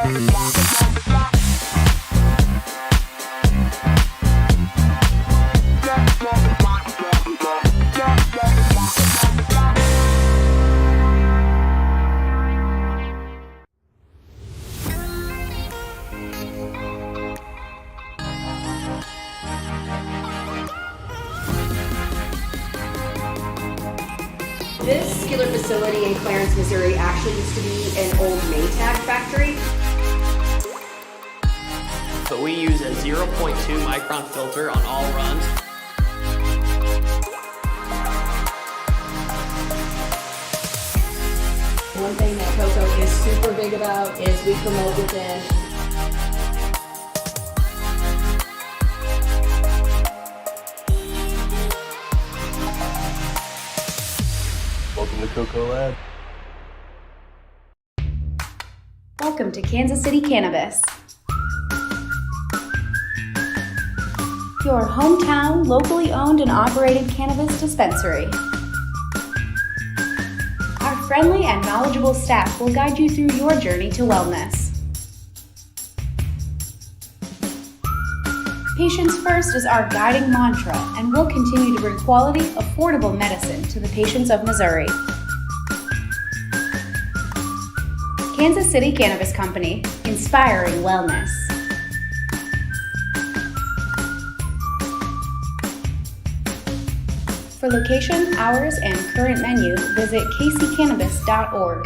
This skiller facility in Clarence, Missouri actually used to be an old Maytag factory. So we use a 0.2 micron filter on all runs. One thing that Coco is super big about is we promote within. Welcome to Coco Lab. Welcome to Kansas City Cannabis, your hometown, locally owned and operated cannabis dispensary. Our friendly and knowledgeable staff will guide you through your journey to wellness. Patients first is our guiding mantra, and we'll continue to bring quality, affordable medicine to the patients of Missouri. Kansas City Cannabis Company, inspiring wellness. For location, hours, and current menu, visit kccannabis.org.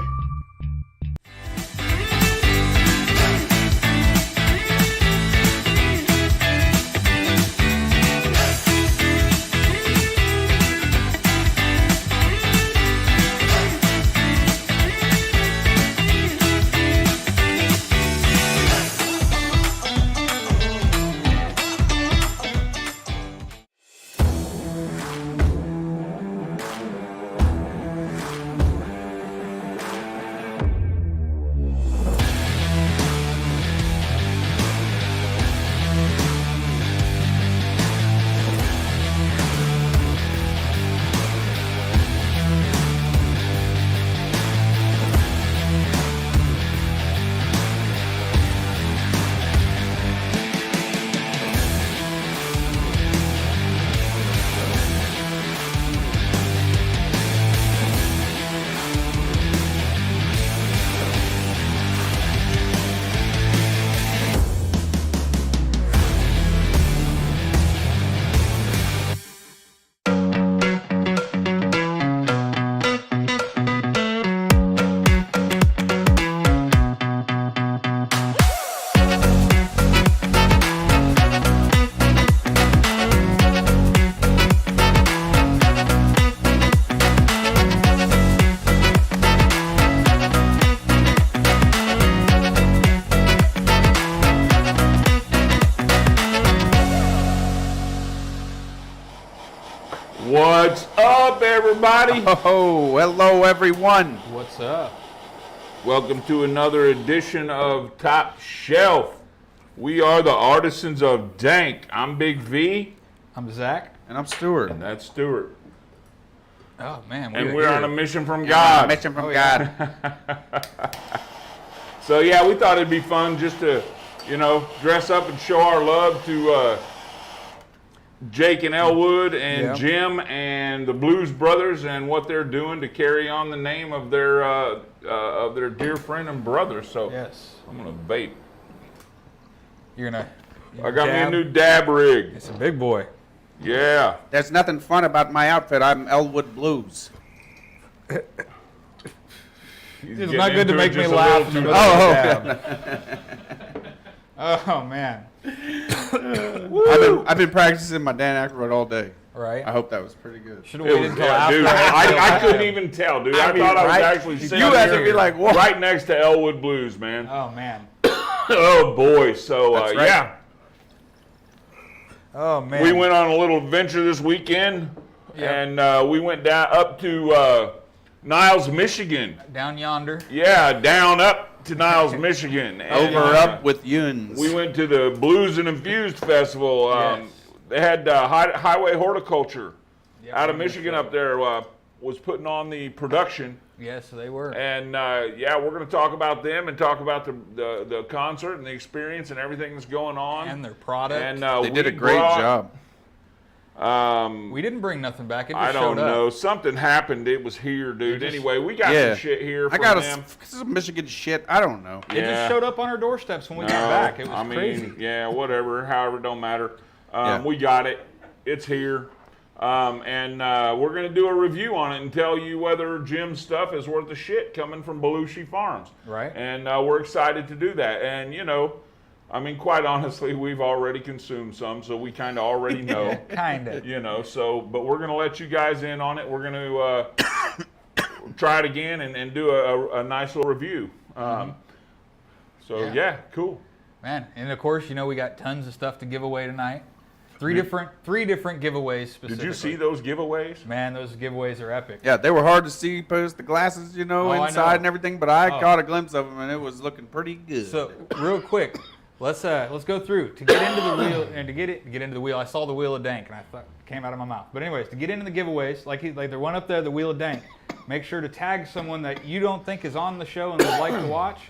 What's up, everybody? Oh, hello, everyone. What's up? Welcome to another edition of Top Shelf. We are the Artisans of Dank. I'm Big V. I'm Zach. And I'm Stuart. And that's Stuart. Oh, man. And we're on a mission from God. Mission from God. So, yeah, we thought it'd be fun just to, dress up and show our love to Jake and Elwood and Jim and the Blues Brothers and what they're doing to carry on the name of their dear friend and brother. So yes. I'm gonna vape. You're gonna I got me a new dab rig. It's a big boy. Yeah. There's nothing fun about my outfit. I'm Elwood Blues. It's not good to make me laugh. Oh man. I've been practicing my Dan Aykroyd all day. Right. I hope that was pretty good. Should have waited until after. Dude, I couldn't even tell, dude. I thought I was actually sitting You had to be like, what? right next to Elwood Blues, man. Oh man. Oh boy. So That's right. yeah. Oh man. We went on a little adventure this weekend, and we went down up to Niles, Michigan. Down yonder. Yeah, down up to Niles, Michigan. And, Up with Yuns. we went to the Blues and Infused Festival. Yes. They had Highway Horticulture out of Michigan up there was putting on the production. Yes, they were. And yeah, we're going to talk about them and talk about the concert and the experience and everything that's going on. And their product. And They did a great job. We didn't bring nothing back. It just I don't showed up. know. Something happened. It was here, dude. Anyway, we got some shit here from I got them. some Michigan shit. I don't know. It just showed up on our doorsteps when we got back. It was crazy. Yeah, whatever. However, it don't matter. Yeah. We got it. It's here. And we're going to do a review on it and tell you whether Jim's stuff is worth the shit coming from Belushi Farms. Right. And we're excited to do that. And, you know, I mean, quite honestly, we've already consumed some, so we kind of already know. Kind of. You know, so, but we're going to let you guys in on it. We're going to try it again and do a nice little review. So, yeah, cool. Man, and of course, you know, we got tons of stuff to give away tonight. Three different giveaways specifically. Did you see those giveaways? Man, those giveaways are epic. Yeah, they were hard to see post the glasses, you know, Oh, I inside know. and everything, but I caught a glimpse of them and it was looking pretty good. So real quick, let's go through to get into the wheel and to get into the wheel. I saw the wheel of dank and I thought it came out of my mouth. But anyways, to get into the giveaways, like the one up there, the wheel of dank. Make sure to tag someone that you don't think is on the show and would like to watch.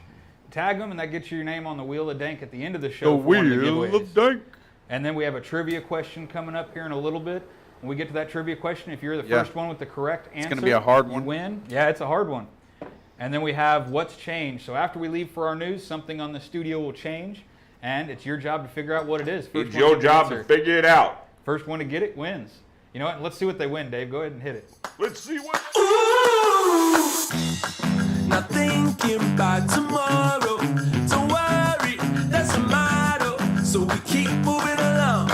Tag them, and that gets you your name on the wheel of dank at the end of the show. The for one of the wheel giveaways. of dank. And then we have a trivia question coming up here in a little bit. When we get to that trivia question, if you're the first one with the correct answer, gonna be a hard you one. win. Yeah, it's a hard one. And then we have what's changed. So after we leave for our news, something on the studio will change, and it's your job to figure out what it is. It's your job to figure it out. First one to get it wins. You know what? Let's see what they win, Dave. Go ahead and hit it. Let's see what. Not thinking about tomorrow. Don't worry, that's a motto. So we keep moving along.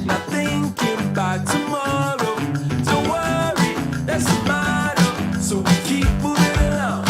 Not thinking about tomorrow. Don't worry, that's a motto. So we keep moving along.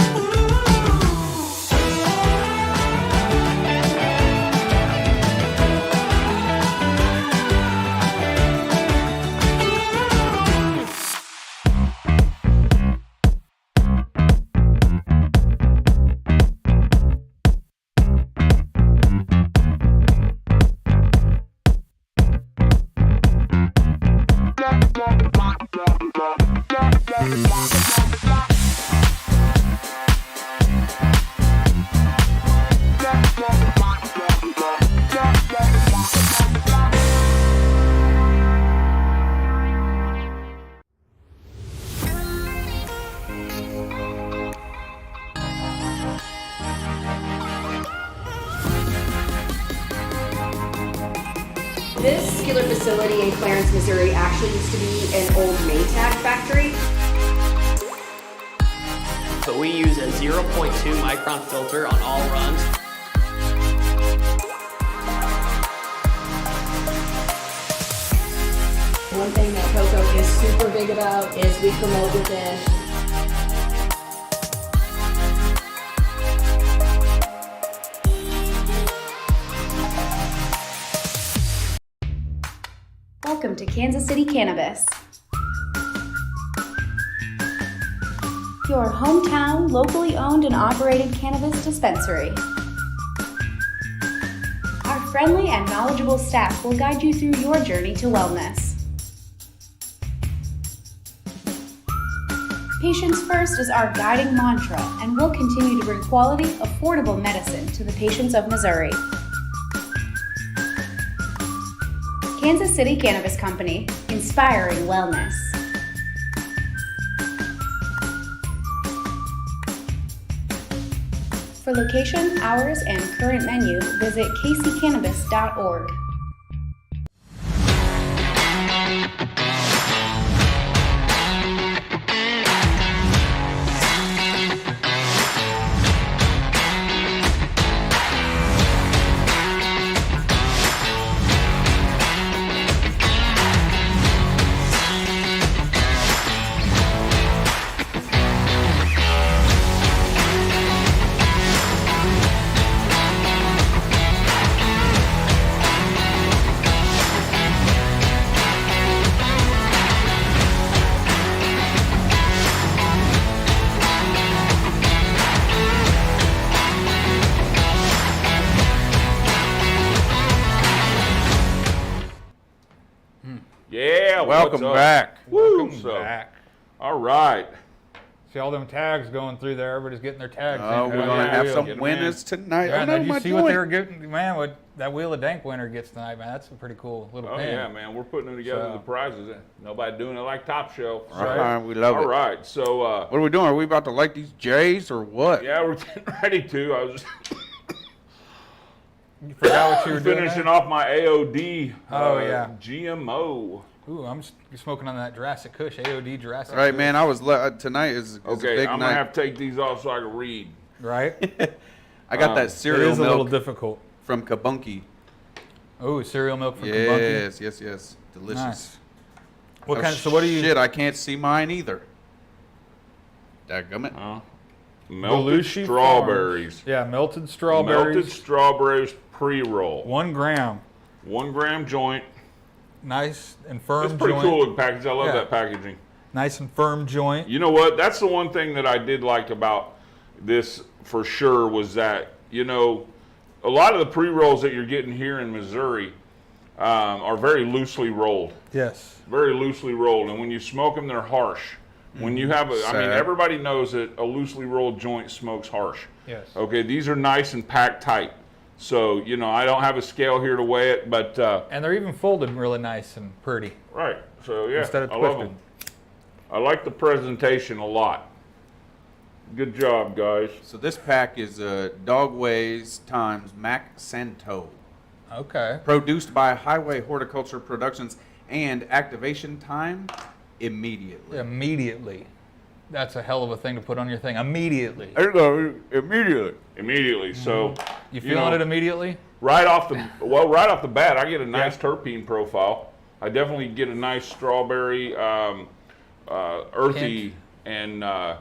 This skiller facility in Clarence, Missouri actually used to be an old Maytag factory. But we use a 0.2 micron filter on all runs. One thing that Coco is super big about is we promote within. Welcome to Kansas City Cannabis, your hometown, locally owned and operated cannabis dispensary. Our friendly and knowledgeable staff will guide you through your journey to wellness. Patients first is our guiding mantra, and we'll continue to bring quality, affordable medicine to the patients of Missouri. Kansas City Cannabis Company, inspiring wellness. For location, hours, and current menu, visit kccannabis.org. Welcome what's up? back. Woo, Welcome so, back. All right. See all them tags going through there. Everybody's getting their tags. Oh, in. we're Yeah, going to have we'll some get 'em winners tonight. Yeah, Oh, now no, did my you see what they were joint. getting? Man, what that Wheel of Dank winner gets tonight, man. That's a pretty cool little Oh, pin. yeah, man. We're putting them together, So- the prizes. Nobody doing it like Top Shelf. So. We love All it. right. So, What are we doing? Are we about to light these J's or what? yeah, we're getting ready to. I was You forgot what you were doing. finishing there? off my AOD Oh, yeah. GMO. Ooh, I'm smoking on that Jurassic Kush, AOD Jurassic. All right, Kush. man. Tonight is a Okay, big I'm night. going to have to take these off so I can read. Right? I got that It cereal is a little milk difficult. from Kabunki. Oh, cereal milk from Kabunki. Yes. Delicious. Nice. What Oh, kind? So what do you? Shit, I can't see mine either. Dadgummit. Melted Belushi strawberries. Farms. Yeah, melted strawberries. Melted strawberries pre-roll. 1 gram. 1 gram joint. Nice and firm It's pretty joint. cool looking package. I love Yeah. that packaging. Nice and firm joint. You know what? That's the one thing that I did like about this for sure was that, you know, a lot of the pre-rolls that you're getting here in Missouri are very loosely rolled. Yes. Very loosely rolled. And when you smoke them, they're harsh. When you have I mean, Sad. everybody knows that a loosely rolled joint smokes harsh. Yes. Okay, these are nice and packed tight. So, you know, I don't have a scale here to weigh it, but, And they're even folded really nice and pretty. right. So, yeah, Instead of I love twisted. them. I like the presentation a lot. Good job, guys. So this pack is Dog Ways times Mac Santo. Okay. Produced by Highway Horticulture Productions and activation time immediately. Immediately. That's a hell of a thing to put on your thing. Immediately. Immediately. Immediately. So, You feeling know, it immediately? right off the bat, I get a nice terpene profile. I definitely get a nice strawberry, earthy, and a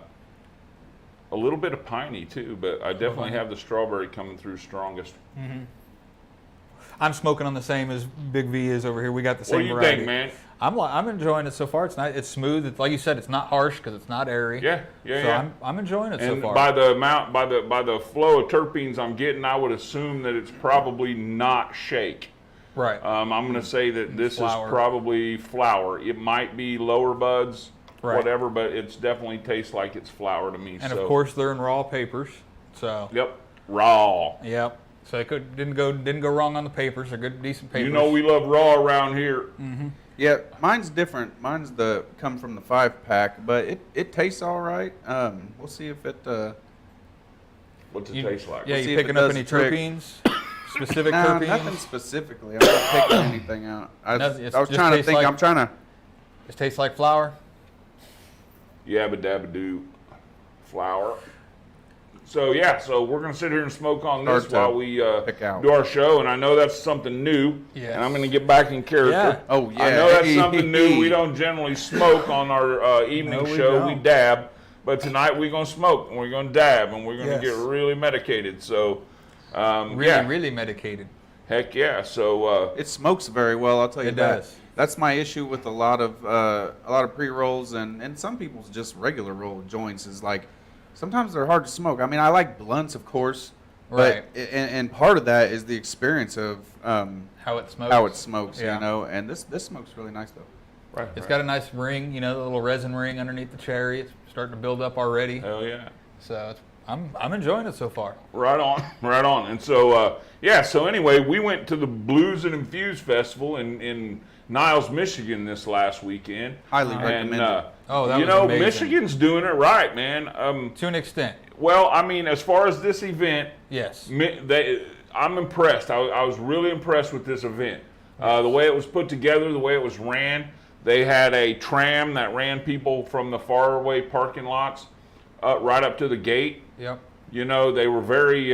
little bit of piney too. But I definitely have the strawberry coming through strongest. I'm smoking on the same as Big V is over here. We got the same What do you variety. think, man? I'm enjoying it so far. It's nice. It's smooth. It's, like you said, it's not harsh because it's not airy. Yeah. So I'm enjoying it so And far. by the amount, by the flow of terpenes I'm getting, I would assume that it's probably not shake. right. I'm going to say that this Flower. is probably flower. It might be lower buds, Right. whatever, but it's definitely tastes like it's flower to me. and so. of course they're in raw papers. So Yep. Raw. yep. So it didn't go wrong on the papers. They're good, decent papers. You know we love raw around here. Yeah, mine's different. Mine's come from the 5-pack, but it tastes all right. We'll see if it. What's it You- taste like? Yeah, We'll see you if it picking up does any the trick. terpenes? Specific Nah, terpenes? nothing specifically. I'm not picking anything out. I No, was it trying just to tastes think. like- I'm trying to. It tastes like flour. Yabba dabba doo. Flour. So yeah, so we're gonna sit here and smoke on this Hard to while we pick out. do our show, and I know that's something new. Yes. And I'm gonna get back in character. Yeah. Oh yeah. I know that's something new. We don't generally smoke on our evening No, we show. We don't. dab, but tonight we're gonna smoke and we're gonna dab and we're gonna Yes. get really medicated. So, Really, yeah, really medicated. heck yeah. So It smokes very well. I'll tell you It that. does. That's my issue with a lot of pre-rolls and some people's just regular roll joints is like sometimes they're hard to smoke. I mean, I like blunts, of course, Right. but and part of that is the experience of How it smokes. how it smokes, Yeah. you know. And this smokes really nice though. right, It's got a nice ring, you know, the little resin ring underneath the cherry. It's starting to build up already. hell yeah. So I'm enjoying it so far. Right on, right on. And so, yeah, so anyway, we went to the Blues and Infuse Festival in Niles, Michigan this last weekend. Highly And, recommended. Oh, that you was know, amazing. Michigan's doing it right, man. To an extent, Well, I mean, as far as this event, yes. I'm impressed. I was really impressed with this event. The way it was put together, the way it was ran. They had a tram that ran people from the faraway parking lots right up to the gate. Yep. You know, they were very,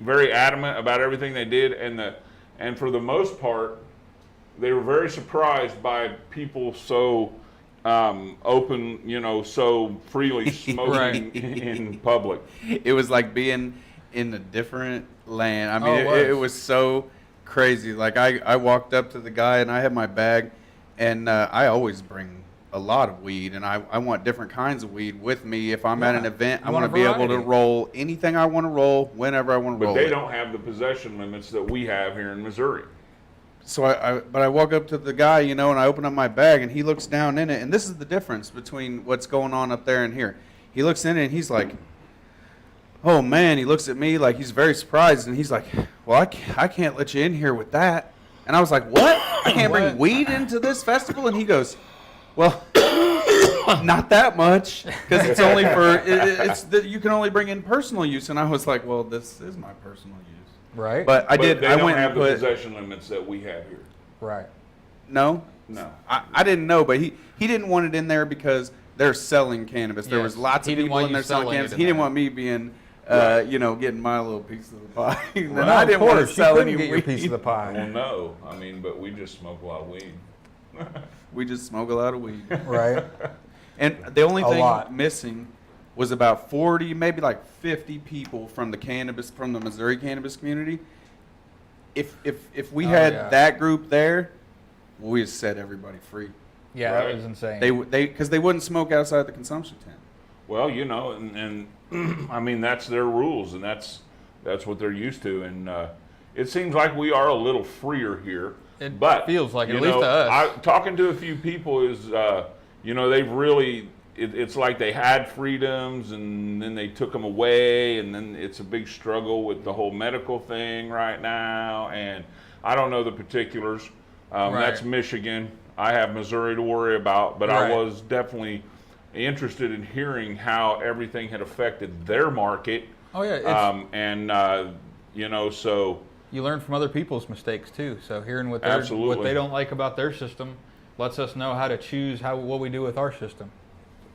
very adamant about everything they did, and for the most part, they were very surprised by people so open, you know, so freely smoking Right. in public. It was like being in a different land. I mean, Oh, it was so crazy. Like I walked up to the guy and I had my bag, and I always bring a lot of weed, and I want different kinds of weed with me. If I'm at an Yeah. event, You I want want a to be able to variety. roll anything I want to roll whenever I want to But roll they it. don't have the possession limits that we have here in Missouri. So I walk up to the guy, you know, and I open up my bag, and he looks down in it, and this is the difference between what's going on up there and here. He looks in it, and he's like, "Oh man!" He looks at me like he's very surprised, and he's like, "Well, I can't let you in here with that." And I was like, "What? I can't bring weed into this festival?" And he goes, "Well, not that much, because it's only for you can only bring in personal use." And I was like, "Well, this is my personal use." Right. But I did. They I don't went have and the put. possession limits that we have here. Right. No. I didn't know, but he didn't want it in there because they're selling cannabis. There was lots He of didn't people want in you there selling selling cannabis. it in He didn't there. want me being, you know, getting my little piece of the pie. And No, I didn't want to you sell couldn't any get your weed. piece of the pie. Well, no. I mean, but we just smoke a lot of weed. We just smoke a lot of weed. Right. And the only A thing lot. missing was about 40, maybe like 50 people from the Missouri cannabis community. If we had yeah. that group there, we would set everybody free. Yeah, Right. that was insane. Because they wouldn't smoke outside the consumption tent. Well, you know, and I mean that's their rules, and that's what they're used to, and it seems like we are a little freer here. It but feels like it, you at least know, to us. Talking to a few people is, you know, they've really. It's like they had freedoms and then they took them away, and then it's a big struggle with the whole medical thing right now. And I don't know the particulars. Right. That's Michigan. I have Missouri to worry about, but I Right. was definitely interested in hearing how everything had affected their market. Oh yeah. You know, so You learn from other people's mistakes too. So hearing what Absolutely. they don't like about their system lets us know how to choose what we do with our system.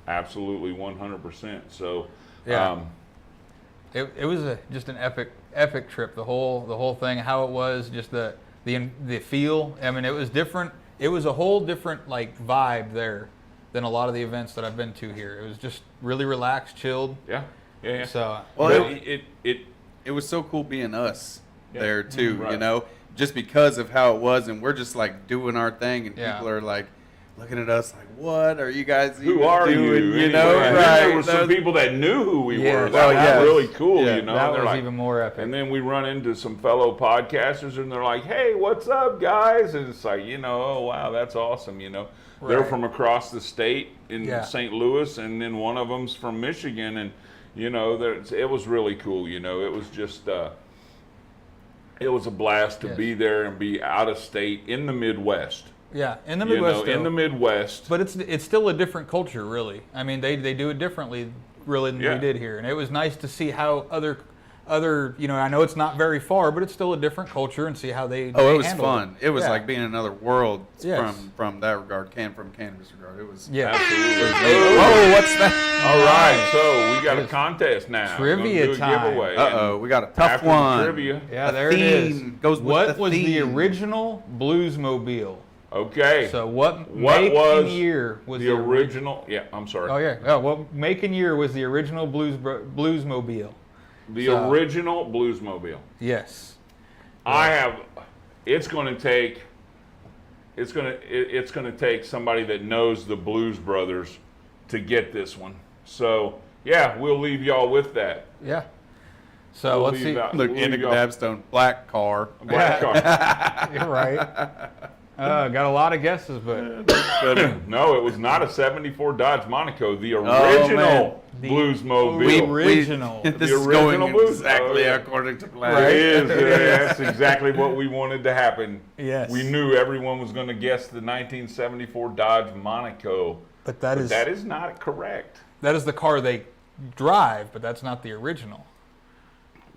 absolutely 100%. So Yeah. It was just an epic trip. The whole thing, how it was, just the feel. I mean, it was different. It was a whole different like vibe there than a lot of the events that I've been to here. It was just really relaxed, chilled. yeah. So Well, it it was so cool being us Yeah. there too, you Right. know, just because of how it was, and we're just like doing our thing, and Yeah. people are like looking at us like, "What are you guys Who even are doing?" you? You know, Anyway, and then right? there were some people that knew who we Yeah. were. That Well, was yes. really cool, Yeah. you know. that And they're was like- even more epic. And then we run into some fellow podcasters, and they're like, "Hey, what's up, guys?" And it's like, you know, oh wow, that's awesome. You know, they're Right. from across the state in Yeah. St. Louis, and then one of them's from Michigan, and you know, it was really cool. You know, it was just. It was a blast to Yes. be there and be out of state in the Midwest. Yeah, in the You Midwest. know, in the Midwest. But it's still a different culture, really. I mean, they do it differently, really, than Yeah. we did here, and it was nice to see how other, you know, I know it's not very far, but it's still a different culture, and see how they. Oh, they it was handle fun. It was Yeah. like being in another world Yes. from that regard, from cannabis regard. It was. Yeah. Absolutely. Oh, what's that? All right, so we got It a is contest now. trivia We're gonna do a time. giveaway. Uh-oh, we got a And tough after one. The trivia. Yeah, The there it is. theme goes with What the was the theme. original Bluesmobile? Okay. So what What make was and year was the original? Yeah, I'm sorry. Oh yeah. Oh, what make and year was the original Bluesmobile? The original Bluesmobile. Yes. I have. It's going to take. It's going to take somebody that knows the Blues Brothers to get this one. So yeah, we'll leave y'all with that. Yeah. So We'll let's leave see. out- Look, we'll Indica leave y'all- Babstone, black car. Black car. You're right. Got a lot of guesses, but No, it was not a '74 Dodge Monaco. The man. original The Bluesmobile. original. This The is going original Blues- exactly oh, yeah. according to plan. Right. It is. That's exactly what we wanted to happen. Yes. We knew everyone was going to guess the 1974 Dodge Monaco. But that is That is not correct. that is the car they drive, but that's not the original.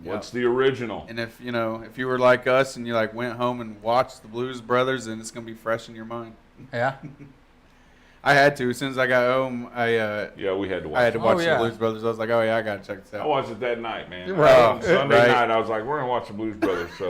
What's the original? And if you were like us and you like went home and watched the Blues Brothers, then it's gonna be fresh in your mind. Yeah. I had to. As soon as I got home, Yeah, we had to watch I had to it. watch yeah. the Blues Brothers. I was like, oh yeah, I gotta check this I out. watched it that night, man. Right. Sunday Right. night, I was like, we're going to watch the Blues Brothers. So,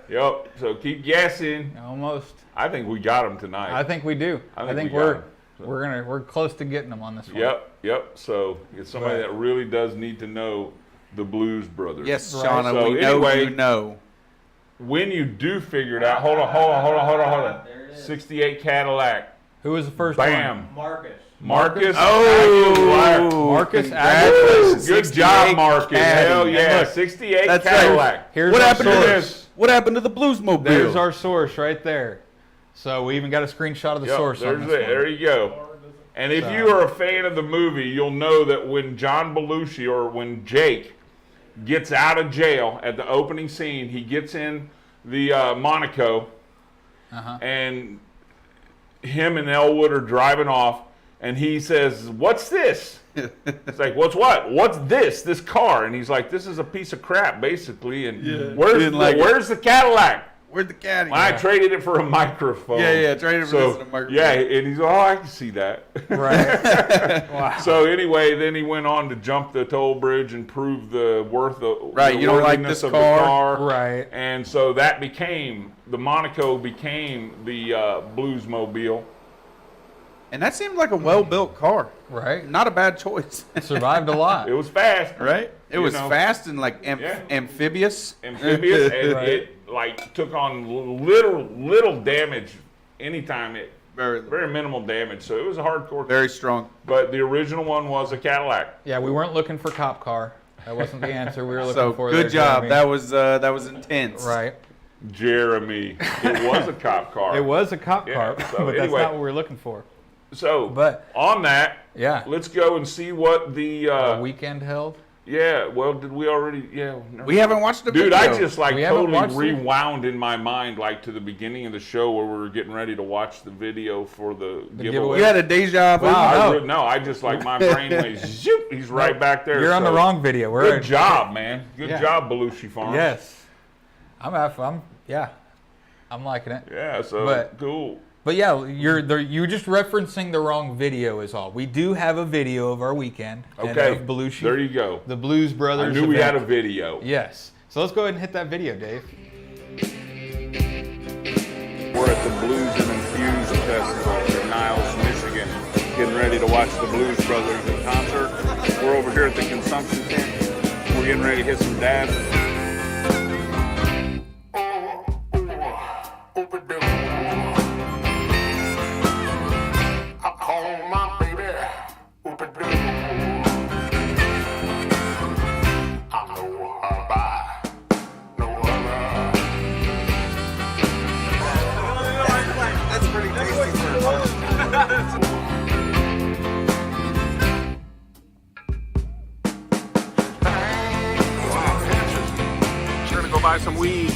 yep. So keep guessing. Almost. I think we got them tonight. I think we do. I think we we're got 'em. So- we're close to getting them on this one. Yep. So it's somebody Right. that really does need to know the Blues Brothers. Yes, Right. Shauna, So we know anyway- you know. When you do figure it out, hold on. 68 Cadillac. Who was the first Bam. one? Marcus. Oh, Marcus congratulations. Good 68 job, Marcus. Caddy. Hell yeah. And look, 68 that's right. Cadillac. Here's What our happened to source. this? What happened to the Bluesmobile? There's our source right there. So we even got a screenshot of the Yep, source. On this one. there you go. And if you are a fan of the movie, you'll know that when John Belushi or when Jake gets out of jail at the opening scene, he gets in the Monaco, and him and Elwood are driving off, and he says, "What's this?" It's like, "What's what? What's this? This car?" And he's like, "This is a piece of crap, basically." And where's the Cadillac? Where'd the caddy? Well, I traded it for a microphone. Yeah, traded for this and a microphone. Yeah, and he's I can see that. Right. Wow. So anyway, then he went on to jump the toll bridge and prove the worth of Right, you don't like worthiness this of car? the car. Right. And so that became the Monaco became the Bluesmobile. And that seemed like a well-built car. Right. Not a bad choice. It survived a lot. It was fast, Right? It was fast and like Yeah. amphibious. amphibious, and Right. it like took on little damage anytime it. Very minimal damage, so it was a hardcore. Very strong. But the original one was a Cadillac. Yeah, we weren't looking for cop car. That wasn't the answer we were looking So for. good there, job. Jeremy. That was intense. Right. Jeremy, it was a cop car. It was a cop Yeah, car, so but that's anyway. not what we were looking for. So, But- on that, Yeah. let's go and see what the. Weekend held. Yeah, well, did we already? Yeah. No. We haven't watched the Dude, video. I just like We haven't totally watched it. rewound in my mind, like to the beginning of the show where we were getting ready to watch the video for the giveaway. giveaway. You had a deja vu. Wow. No, I just like my brain went zoop. He's right back there. You're on the so wrong video. We're Good job, man. Good Yeah. job, Belushi Farms. Yes. I'm liking it. Yeah. So But- cool. But yeah, you're just referencing the wrong video is all. We do have a video of our weekend. And Okay. of Belushi. There you go. The Blues Brothers. I knew we had a event. video. Yes. So let's go ahead and hit that video, Dave. We're at the Blues and Infused Festival in Niles, Michigan, getting ready to watch the Blues Brothers in concert. We're over here at the consumption tent. We're getting ready to hit some dabs. We're gonna go buy some weed.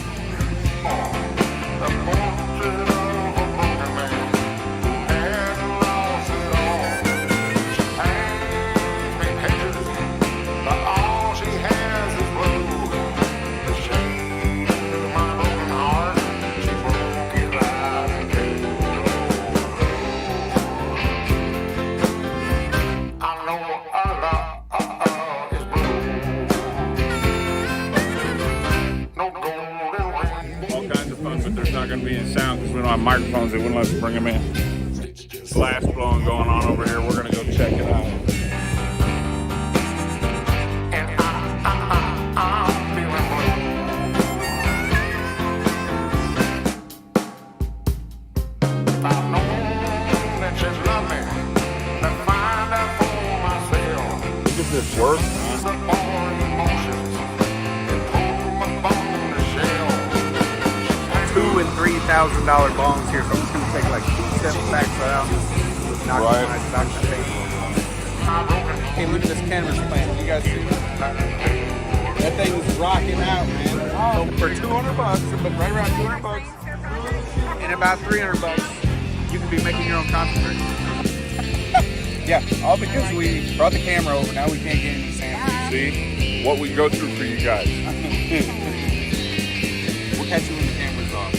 All kinds of fun, but there's not going to be any sound because we don't have microphones. They wouldn't let us bring them in. Glass blowing going on over here. We're going to go check it out. Look at this work, man. $2,000 and $3,000 bongs here, so I'm just gonna take like 7 packs right out. Knock Right. knock the tape. Hey, look at this canvas plant. You guys see that? That thing's rocking out, man. So for $200, but right around $200, and about $300, you can be making your own concentrate. Yeah, all because we brought the camera over. Now we can't get any samples. See what we go through for you guys. We'll catch you when the camera's off.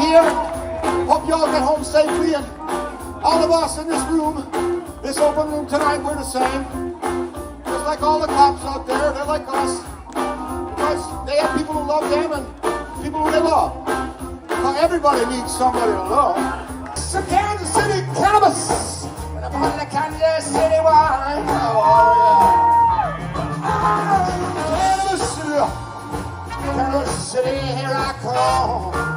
here. Hope y'all get home safely. And all of us in this room, this open room tonight, we're the same. Just like all the cops out there, they're like us. Because they have people who love them and people who they love. Now everybody needs somebody to love. It's a Kansas City cannabis. And I'm on the Kansas City wine. Oh, yeah. Kansas City, here I come.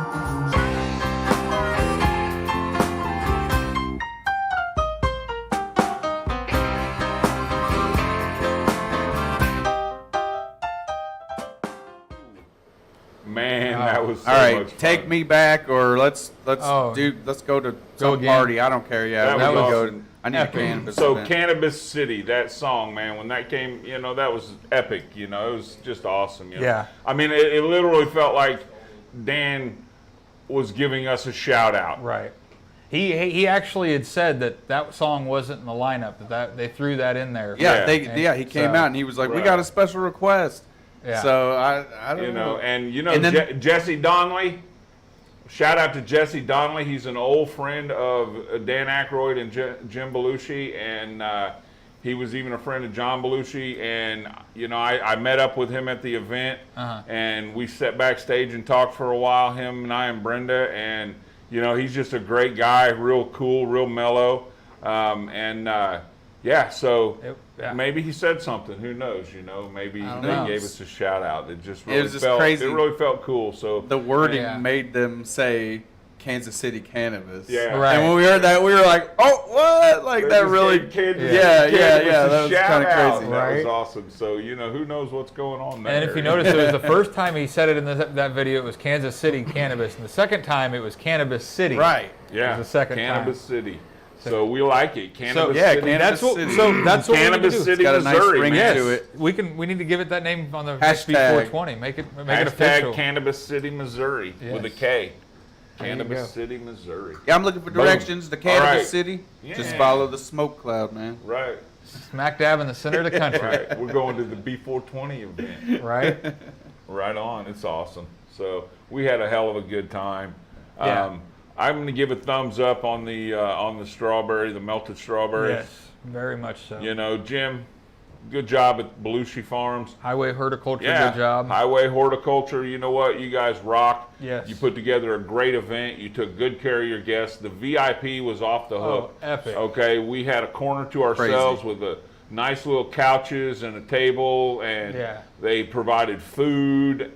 Man, that was so All right, much fun. take me back, or let's go to some again. party. I don't care. Yeah, That we was go. awesome. I need a cannabis. So event. Cannabis City, that song, man, when that came, that was epic. It was just awesome. Yeah. I mean, it literally felt like Dan was giving us a shout out. Right. He actually had said that song wasn't in the lineup. That they threw that in there. Yeah, he came out and he was like, "We got a special request." Yeah. So I don't know. And then, Jesse Donnelly. Shout out to Jesse Donnelly. He's an old friend of Dan Aykroyd and Jim Belushi, and he was even a friend of John Belushi. And I met up with him at the event, and we sat backstage and talked for a while. Him and I and Brenda, and he's just a great guy, real cool, real mellow, maybe he said something. Who knows? Maybe they gave us a shout out. It just really felt crazy. It really felt cool. So the wording made them say Kansas City cannabis. Yeah. Right. And when we heard that, we were like, "Oh, what?" Like that really. Yeah. That was kind of crazy. That was awesome. So who knows what's going on there. And if you notice, it was the first time he said it in that video. It was Kansas City cannabis, and the second time it was Cannabis City. Right. Yeah. It was the second Cannabis time. City. So we like it. Cannabis City. Cannabis City. That's what Cannabis we need to do. City, It's got a nice Missouri. ring man. to it. We need to give it that name on the Hashtag. SB420. Make it Hashtag official. Cannabis City, Missouri, with a Yes. K. There you Cannabis go. City, Missouri. Yeah, I'm looking for directions to Kansas All right. City. Yeah. Just follow the smoke cloud, man. Right. Smack dab in the center of the country. Right. We're going to the B420 event. Right? Right on. It's awesome. So we had a hell of a good time. Yeah. I'm going to give a thumbs up on the strawberry, the melted strawberries. Yes, very much so. Jim, good job at Belushi Farms. Highway Horticulture, good job. Highway Horticulture, you know what? You guys rock. Yes. You put together a great event. You took good care of your guests. The VIP was off the hook. Epic. Okay, we had a corner to ourselves with a nice little couches and a table, and they provided food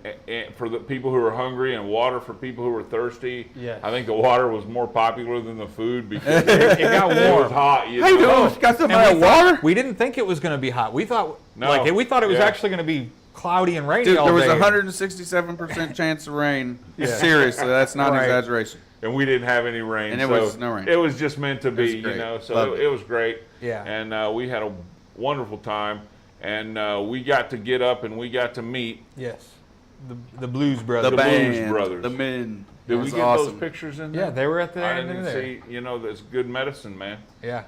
for the people who were hungry and water for people who were thirsty. Yes. I think the water was more popular than the food because it got warm. It was hot. Hey, dude, got some water? We didn't think it was going to be hot. We thought we thought it was Yeah. actually going to be cloudy and rainy Dude, all there was day. a 167% chance of rain. Seriously, that's not an Right. exaggeration. And we didn't have any rain. And it was no rain. It was just meant to be, great. So Loved it was great. Yeah. And we had a wonderful time. And we got to get up and we got to meet. Yes. The Blues Brothers. The Blues band, Brothers. the men. Did It we was get awesome. those pictures in there? Yeah, they were at the I end didn't of there. see. That's good medicine, man. Yeah.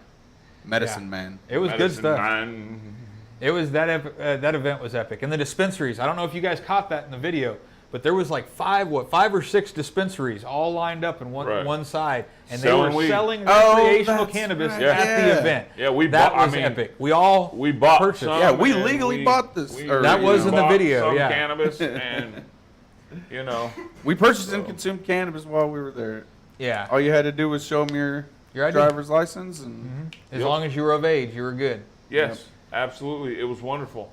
Medicine Man. It was good Medicine stuff. man. It was that event was epic. And the dispensaries, I don't know if you guys caught that in the video, but there was like five or six dispensaries all lined up in one side, and they Selling were weed. selling Oh, recreational that's cannabis right. at Yeah. the event. Yeah, we that bought- I was mean, epic. We bought purchased some. Yeah, we and legally bought this. we- or, That you was know, in the bought video, some yeah. cannabis and We purchased and consumed cannabis while we were there. Yeah. All you had to do was show them your ID. driver's license, and As long as you were of age, you were good. yes, absolutely. It was wonderful.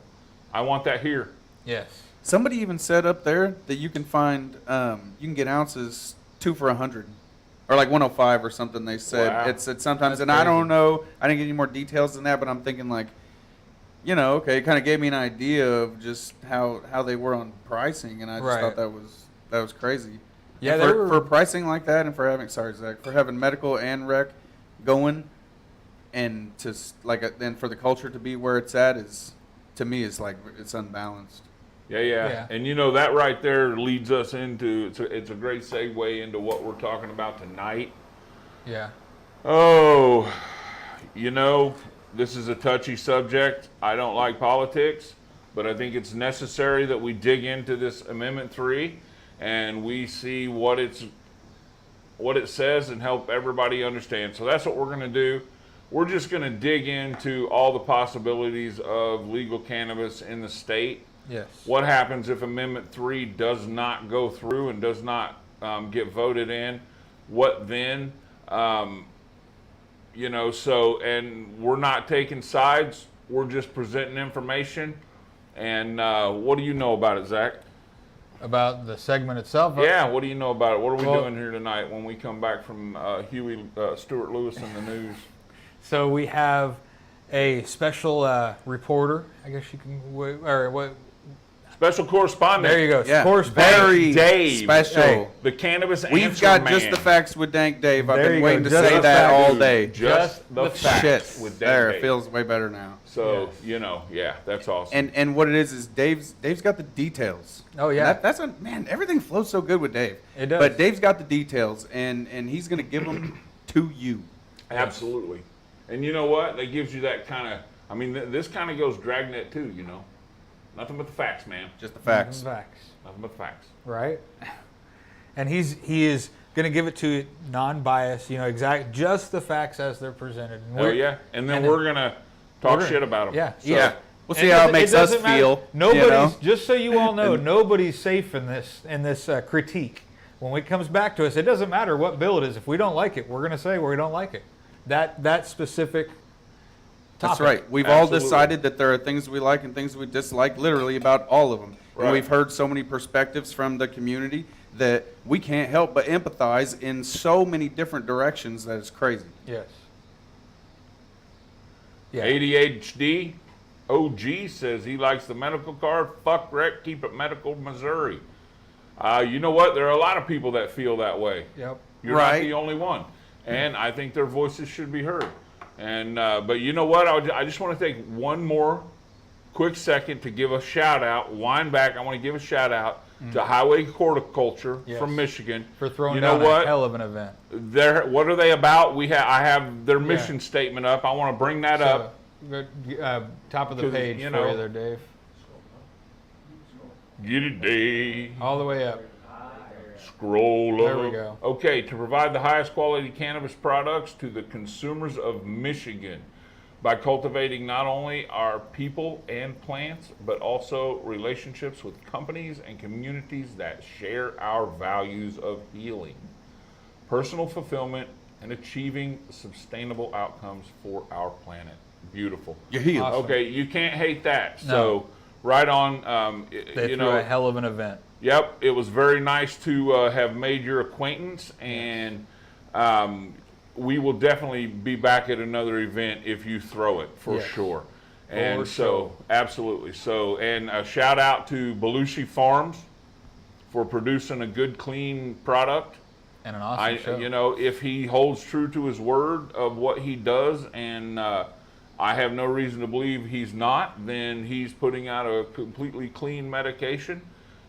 I want that here. Yes. somebody even said up there that you can find you can get ounces 2 for $100, or like 105 or something. They said Wow. it's sometimes, That's and I don't crazy. know. I didn't get any more details than that, but I'm thinking like, okay, it kind of gave me an idea of just how they were on pricing, and I just Right. thought that was crazy. Yeah, And they for, were- for pricing like that, and for having medical and rec going, and to then for the culture to be where it's at is, to me, is like it's unbalanced. Yeah. And that right there leads us into it's a great segue into what we're talking about tonight. Yeah. Oh, this is a touchy subject. I don't like politics, but I think it's necessary that we dig into this Amendment 3 and we see what it's what it says and help everybody understand. So that's what we're going to do. We're just going to dig into all the possibilities of legal cannabis in the state. Yes. What happens if Amendment 3 does not go through and does not get voted in? What then? You know, so, and we're not taking sides. We're just presenting information. And what do you know about it, Zach? About the segment itself? Yeah, what do you know about it? What are we doing here tonight when we come back from Huey Stewart Lewis in the news? So we have a special reporter, I guess you can, or what? Special correspondent. There you go. Yeah. Correspondent. Very Dave. special. Hey, the cannabis We've answer got man. just the facts with Dank Dave. I've There been you waiting go. to Just say the that facts. all day. Just the facts Shit. with Dank There, Dave. it feels way better now. So, Yes. you know, yeah, that's awesome. And what it is Dave's got the details. Oh, yeah. That's a man. Everything flows so good with Dave. It does. But Dave's got the details, and he's gonna give them to you. Absolutely. And you know what? That gives you that kind of, I mean, this kind of goes dragnet too, you know. Nothing but the facts, man. Just the facts. Facts. Nothing but the facts. Right? And he is going to give it to you non-biased, you know, just the facts as they're presented. And Oh, yeah. And then we're going to talk shit about them. Yeah. So, Yeah. We'll see And how it makes us doesn't matter. feel. Nobody's, you know? just so you all know, nobody's safe in this critique. When it comes back to us, it doesn't matter what bill it is. If we don't like it, we're going to say we don't like it. That specific topic. That's right. We've Absolutely. all decided that there are things we like and things we dislike, literally about all of them. Right. And we've heard so many perspectives from the community that we can't help but empathize in so many different directions that it's crazy. Yes. Yeah. ADHD OG says he likes the medical card. Fuck rec, keep it medical, Missouri. You know what? There are a lot of people that feel that way. Yep. You're Right. not the only one. And I think their voices should be heard. And but you know what? I just want to take one more quick second to give a shout out. Wind back. I want to give a shout out to Highway Horticulture Yes. from Michigan. For throwing you know down what? a hell of an event. What are they about? I have their mission statement up. I want to bring that up. Top of the 'Cause, page you for know- you there, Dave. Get it, Dave. All the way up. Scroll There up. we go. Okay, to provide the highest quality cannabis products to the consumers of Michigan by cultivating not only our people and plants, but also relationships with companies and communities that share our values of healing, personal fulfillment, and achieving sustainable outcomes for our planet. Beautiful. You're healed. Awesome. Okay, you can't hate that. No. So, right on. They You threw know, a hell of an event. Yep, it was very nice to have made your acquaintance, and we will definitely be back at another event if you throw it, for Yes. sure. And For so, sure. absolutely. So, and a shout out to Belushi Farms for producing a good, clean product. And an awesome show. You know, if he holds true to his word of what he does, and I have no reason to believe he's not, then he's putting out a completely clean medication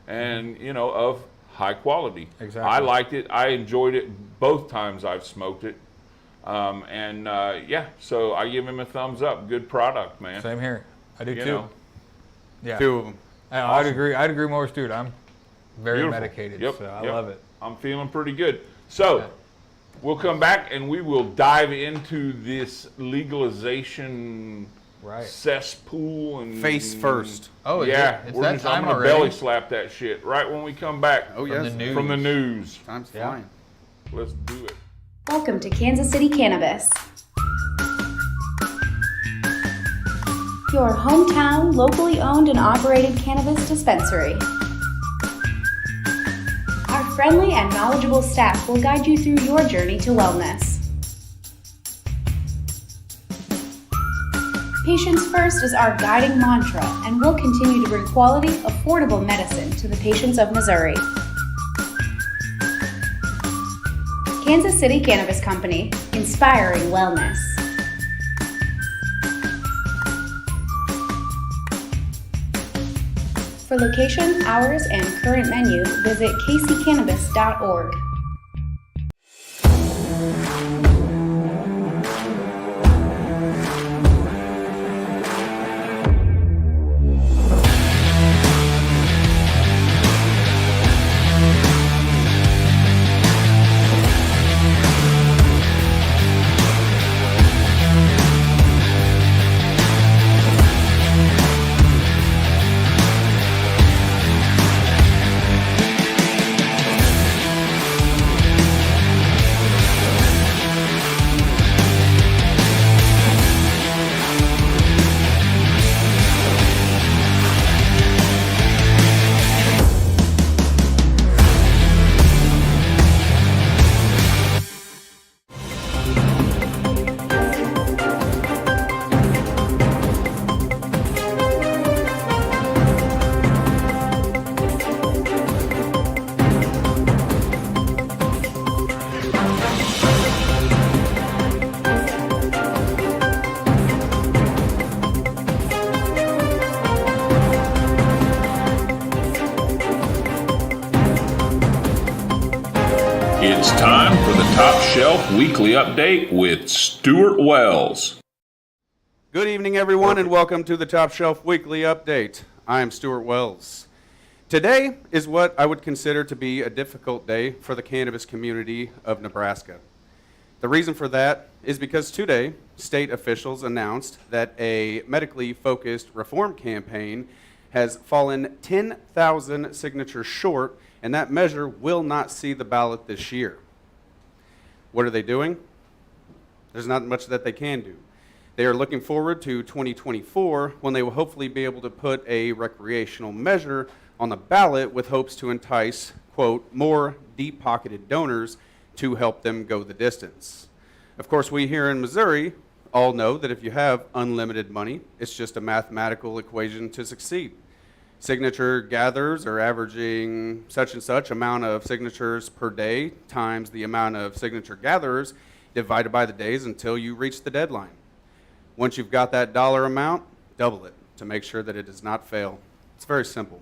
and, you know, of high quality. Exactly. I liked it. I enjoyed it both times I've smoked it. Yeah, so I give him a thumbs up. Good product, man. Same here. I do You too. know. Yeah. 2 of them. I'd agree. I'd agree more with Stuart. I'm very Beautiful. medicated, Yep, so I yep. love it. I'm feeling pretty good. So, Yeah. we'll come back and we will dive into this legalization Right. cesspool and Face first. Oh, yeah, it's we're that just, time I'm gonna already. belly slap that shit right when we come back Oh, From yes. the news. from the news. Time's Yeah. flying. Let's do it. Welcome to Kansas City Cannabis, your hometown, locally owned and operated cannabis dispensary. Our friendly and knowledgeable staff will guide you through your journey to wellness. Patients first is our guiding mantra, and we'll continue to bring quality, affordable medicine to the patients of Missouri. Kansas City Cannabis Company, inspiring wellness. For location, hours, and current menu, visit kccannabis.org. for the Top Shelf Weekly Update with Stuart Wells. Good evening, everyone, and welcome to the Top Shelf Weekly Update. I am Stuart Wells. Today is what I would consider to be a difficult day for the cannabis community of Nebraska. The reason for that is because today, state officials announced that a medically focused reform campaign has fallen 10,000 signatures short, and that measure will not see the ballot this year. What are they doing? There's not much that they can do. They are looking forward to 2024 when they will hopefully be able to put a recreational measure on the ballot with hopes to entice, quote, more deep-pocketed donors to help them go the distance. Of course, we here in Missouri all know that if you have unlimited money, it's just a mathematical equation to succeed. Signature gatherers are averaging such and such amount of signatures per day times the amount of signature gatherers divided by the days until you reach the deadline. Once you've got that dollar amount, double it to make sure that it does not fail. It's very simple.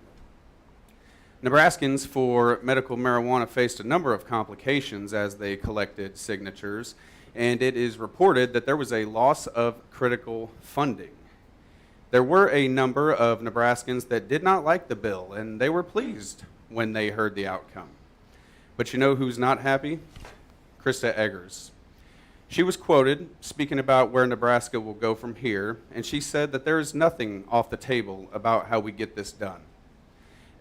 Nebraskans for medical marijuana faced a number of complications as they collected signatures, and it is reported that there was a loss of critical funding. There were a number of Nebraskans that did not like the bill, and they were pleased when they heard the outcome. But you know who's not happy? Krista Eggers. She was quoted speaking about where Nebraska will go from here, and she said that there is nothing off the table about how we get this done.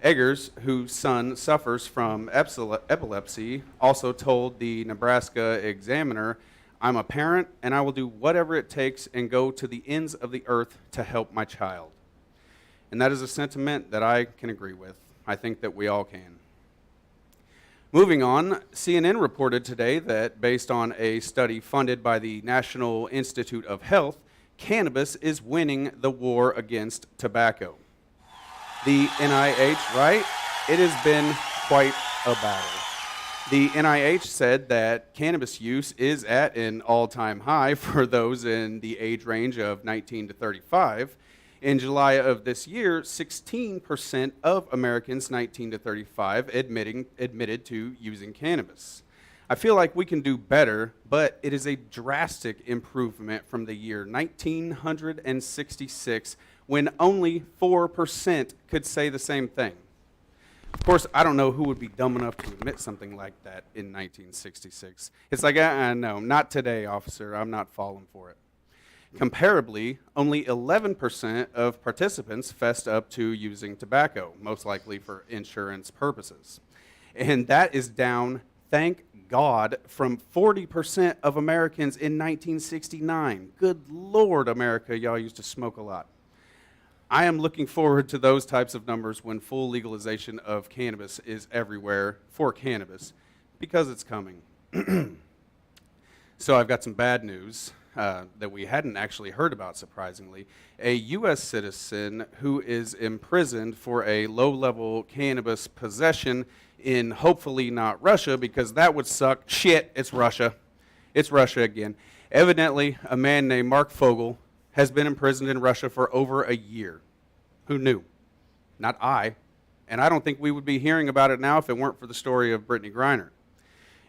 Eggers, whose son suffers from epilepsy, also told the Nebraska Examiner, "I'm a parent, and I will do whatever it takes and go to the ends of the earth to help my child." And that is a sentiment that I can agree with. I think that we all can. Moving on, CNN reported today that based on a study funded by the National Institute of Health, cannabis is winning the war against tobacco. The NIH, right? It has been quite a battle. The NIH said that cannabis use is at an all-time high for those in the age range of 19 to 35. In July of this year, 16% of Americans 19 to 35 admitted to using cannabis. I feel like we can do better, but it is a drastic improvement from the year 1966, when only 4% could say the same thing. Of course, I don't know who would be dumb enough to admit something like that in 1966. It's like, no, not today, officer. I'm not falling for it. Comparably, only 11% of participants fessed up to using tobacco, most likely for insurance purposes. And that is down, thank God, from 40% of Americans in 1969. Good Lord, America, y'all used to smoke a lot. I am looking forward to those types of numbers when full legalization of cannabis is everywhere for cannabis, because it's coming. So I've got some bad news that we hadn't actually heard about, surprisingly. A U.S. citizen who is imprisoned for a low-level cannabis possession in hopefully not Russia, because that would suck. Shit, it's Russia. It's Russia again. Evidently, a man named Mark Fogel has been imprisoned in Russia for over a year. Who knew? Not I. And I don't think we would be hearing about it now if it weren't for the story of Brittany Griner.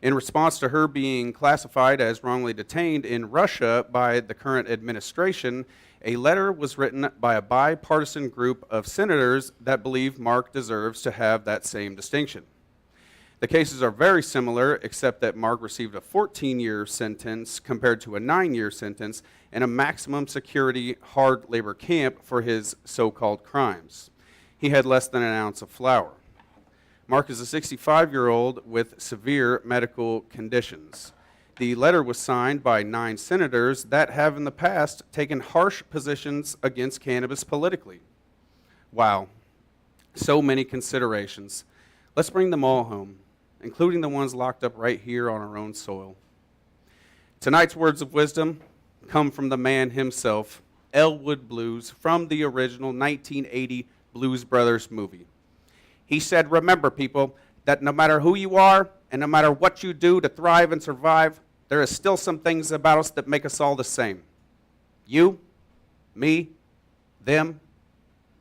In response to her being classified as wrongly detained in Russia by the current administration, a letter was written by a bipartisan group of senators that believe Mark deserves to have that same distinction. The cases are very similar, except that Mark received a 14-year sentence compared to a 9-year sentence and a maximum security hard labor camp for his so-called crimes. He had less than an ounce of flour. Mark is a 65-year-old with severe medical conditions. The letter was signed by 9 senators that have in the past taken harsh positions against cannabis politically. Wow, so many considerations. Let's bring them all home, including the ones locked up right here on our own soil. Tonight's words of wisdom come from the man himself, Elwood Blues, from the original 1980 Blues Brothers movie. He said, "Remember, people, that no matter who you are and no matter what you do to thrive and survive, there is still some things about us that make us all the same. You, me, them,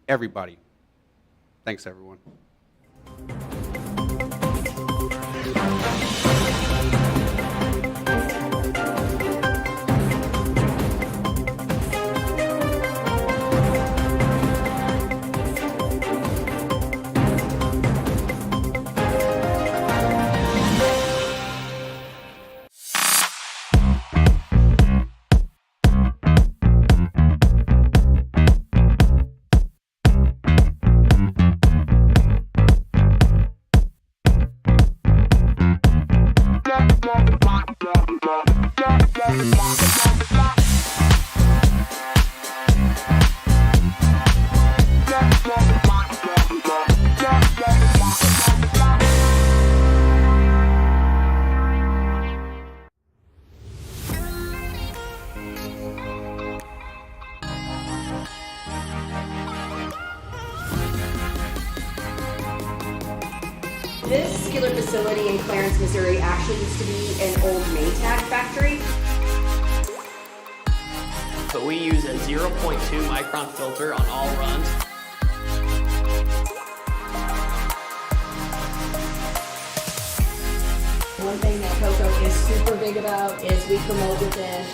everybody." Thanks, everyone. This skiller facility in Clarence, Missouri actually used to be an old Maytag factory. So we use a 0.2 micron filter on all runs. One thing that Coco is super big about is we promote within.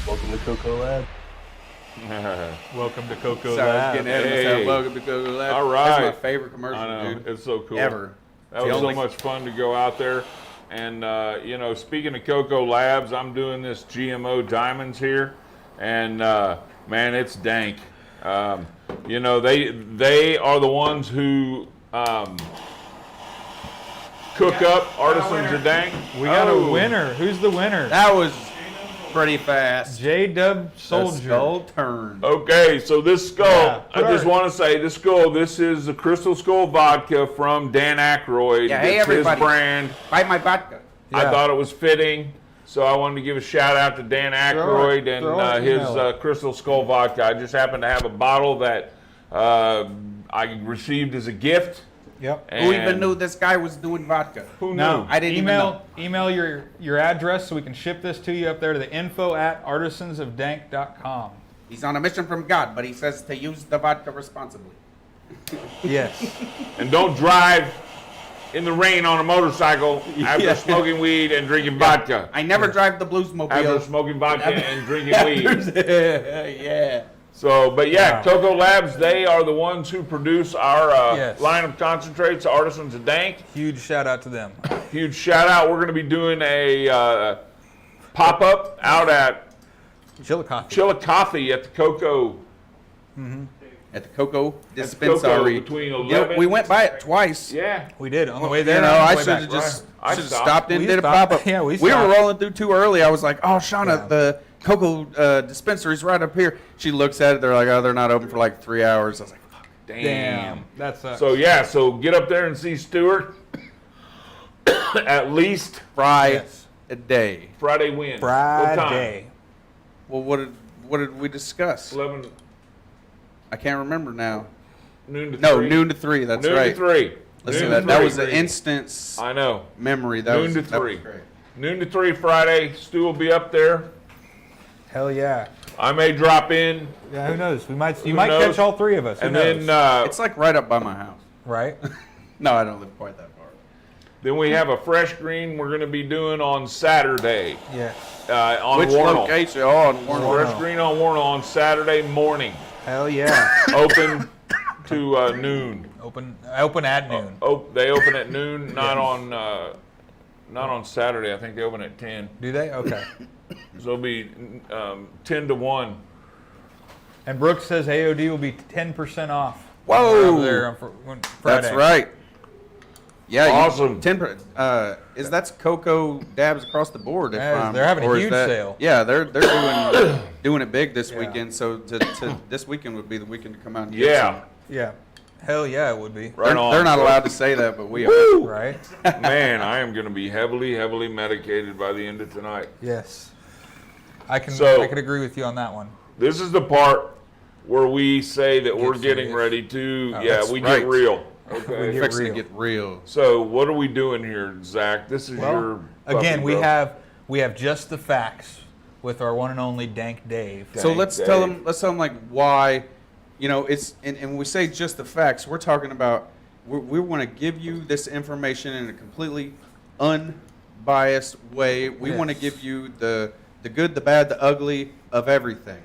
Welcome to Coco Lab. Welcome to Coco Sorry, I was Lab. getting ahead of Hey. myself. Welcome to Coco Lab. All right. That's my favorite commercial, I know, dude. it's so cool. Ever. That was so much fun to go out there. And, you know, speaking of Coco Labs, I'm doing this GMO diamonds here. And, man, it's dank. You know, they are the ones who cook up Artisans of Dank. We got Oh. a winner. Who's the winner? That was pretty fast. J-Dub The Soldier. skull turned. Okay, so this skull, Yeah, I put just our- want to say, this is the Crystal Skull vodka from Dan Aykroyd. Yeah, hey, It's his everybody. brand. Buy my vodka. I Yeah. thought it was fitting, so I wanted to give a shout out to Dan Aykroyd and throw it, his email it. Crystal Skull vodka. I just happened to have a bottle that I received as a gift. Yep. Who even and knew this guy was doing vodka? Who knew? No, I didn't even know. email your address so we can ship this to you up there to the info@artisansofdank.com. He's on a mission from God, but he says to use the vodka responsibly. Yes. And don't drive in the rain on a motorcycle after Yeah. smoking weed and drinking vodka. I never drive the After Bluesmobile. smoking vodka and drinking weed. Yeah. So, but yeah, Wow. Coco Labs, they are the ones who produce our Yes. line of concentrates, Artisans of Dank. Huge shout out to them. Huge shout out. We're going to be doing a pop-up out at Chillicothe. Chillicothe at the Coco. At the Coco Coco dispensary. between Yeah, 11 we went by it twice. Yeah. We did on the way there. You know, and on the I way should back. have just I should've stopped. stopped in, We did a stopped. pop up. Yeah, we were stopped. rolling through too early. I was like, "Oh, Shauna, Yeah. the Coco dispensary's right up here." She looks at it. They're like, "Oh, they're not open for like 3 hours." I was like, "Fuck." Damn. That sucks. So yeah, so get up there and see Stuart. At least Fry a day. Friday wins. What time? Friday. Well, what did we discuss? 11 I can't remember now. noon to 3. No, noon to 3. That's noon right. to 3. Listen, Noon to that 3. was an instance I know. memory. That Noon was to that was 3. great. Noon to 3 Friday. Stu will be up there. Hell yeah. I may drop in, Yeah, who knows? You might knows? catch all three of us. Who and knows? then It's like right up by my house. Right? No, I don't live quite that far. then we have a fresh green we're going to be doing on Saturday Yeah. on Which Warnell. location? Oh, on Warnell. Fresh green on Warnell on Saturday morning, Hell yeah. open to noon. Open at noon. They open at noon, not on Saturday. I think they open at 10. Do they? Okay. So it'll be 10 to 1. And Brooks says AOD will be 10% off. Whoa. Over there on Friday. That's right. Yeah. Awesome. 10%. Is that's Coco dabs across the board? If Yeah, they're having a or is huge that- sale. Yeah, they're doing it big this Yeah. weekend. So to this weekend would be the weekend to come out and get Yeah. some. Yeah. Hell yeah, it would be. Right They're, on. they're not allowed to say that, but we are. Right? Man, I am going to be heavily medicated by the end of tonight. Yes. I can So- I could agree with you on that one. This is the part where we say that we're getting serious. ready to, Oh, yeah, that's we right. get real. We Okay. get Fixing real. to get real. So what are we doing here, Zach? This is your Again, puppy, bro. we have just the facts with our one and only Dank Dave. So Dang, let's Dave. tell them like why, you know, it's and when we say just the facts, we're talking about we want to give you this information in a completely unbiased way. We want to Yes. give you the good, the bad, the ugly of everything,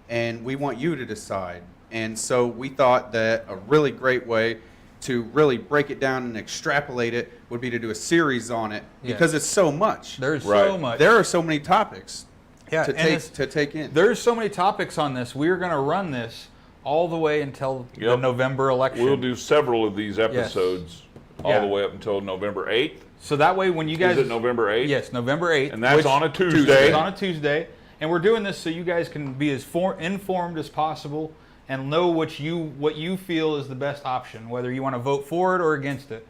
and we want you to decide. And so we thought that a really great way to really break it down and extrapolate it would be to do a series on it because Yes. it's so much. There's so Right. much. There are so many topics yeah, to and take in. there's so many topics on this. We're going to run this all the way until the Yep. November election. We'll do several of these episodes all Yeah. the way up until November 8th. So that way when you guys... Is it November 8th? Yes, November 8th. And that's on a Tuesday. It's on a Tuesday. And we're doing this so you guys can be as informed as possible and know what you feel is the best option, whether you want to vote for it or against it.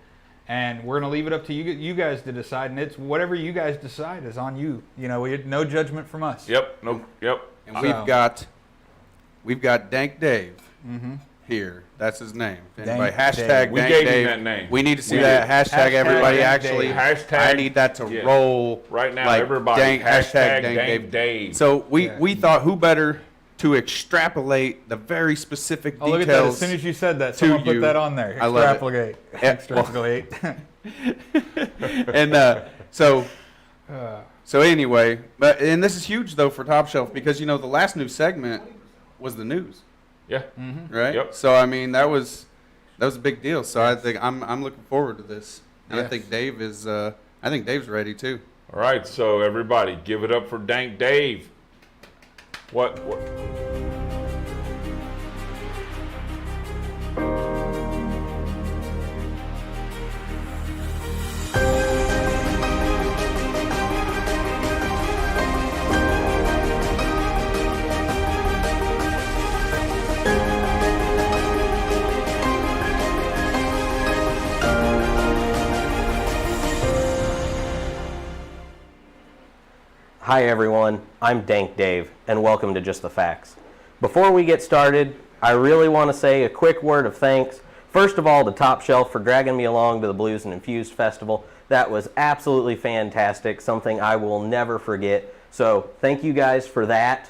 And we're going to leave it up to you guys to decide, and it's whatever you guys decide is on you. You know, we had no judgment from us. Yep. Yep. And we've got Dank Dave here. That's his name. Anybody, hashtag Dank We gave Dave. him that name. We need to see We that. did. Hashtag everybody Dank actually. Dave. Hashtag- I need that to roll Right now, like everybody. hashtag Dank Dank Dave. So we thought who better to extrapolate the very specific Oh, look at that. details. As soon as you said that, to someone put you. that on there. I love it. Extrapolate. Yeah. Extrapolate. And so anyway, and this is huge though for Top Shelf because the last new segment was the news, Yeah. right? Yep. So I mean that was a big deal. So I think I'm looking forward to this, and I Yes. think Dave is. I think Dave's ready too. All right. So everybody, give it up for Dank Dave. What? Hi everyone, I'm Dank Dave, and welcome to Just the Facts. Before we get started, I really want to say a quick word of thanks. First of all, to Top Shelf for dragging me along to the Blues and Infused Festival. That was absolutely fantastic, something I will never forget. So thank you guys for that.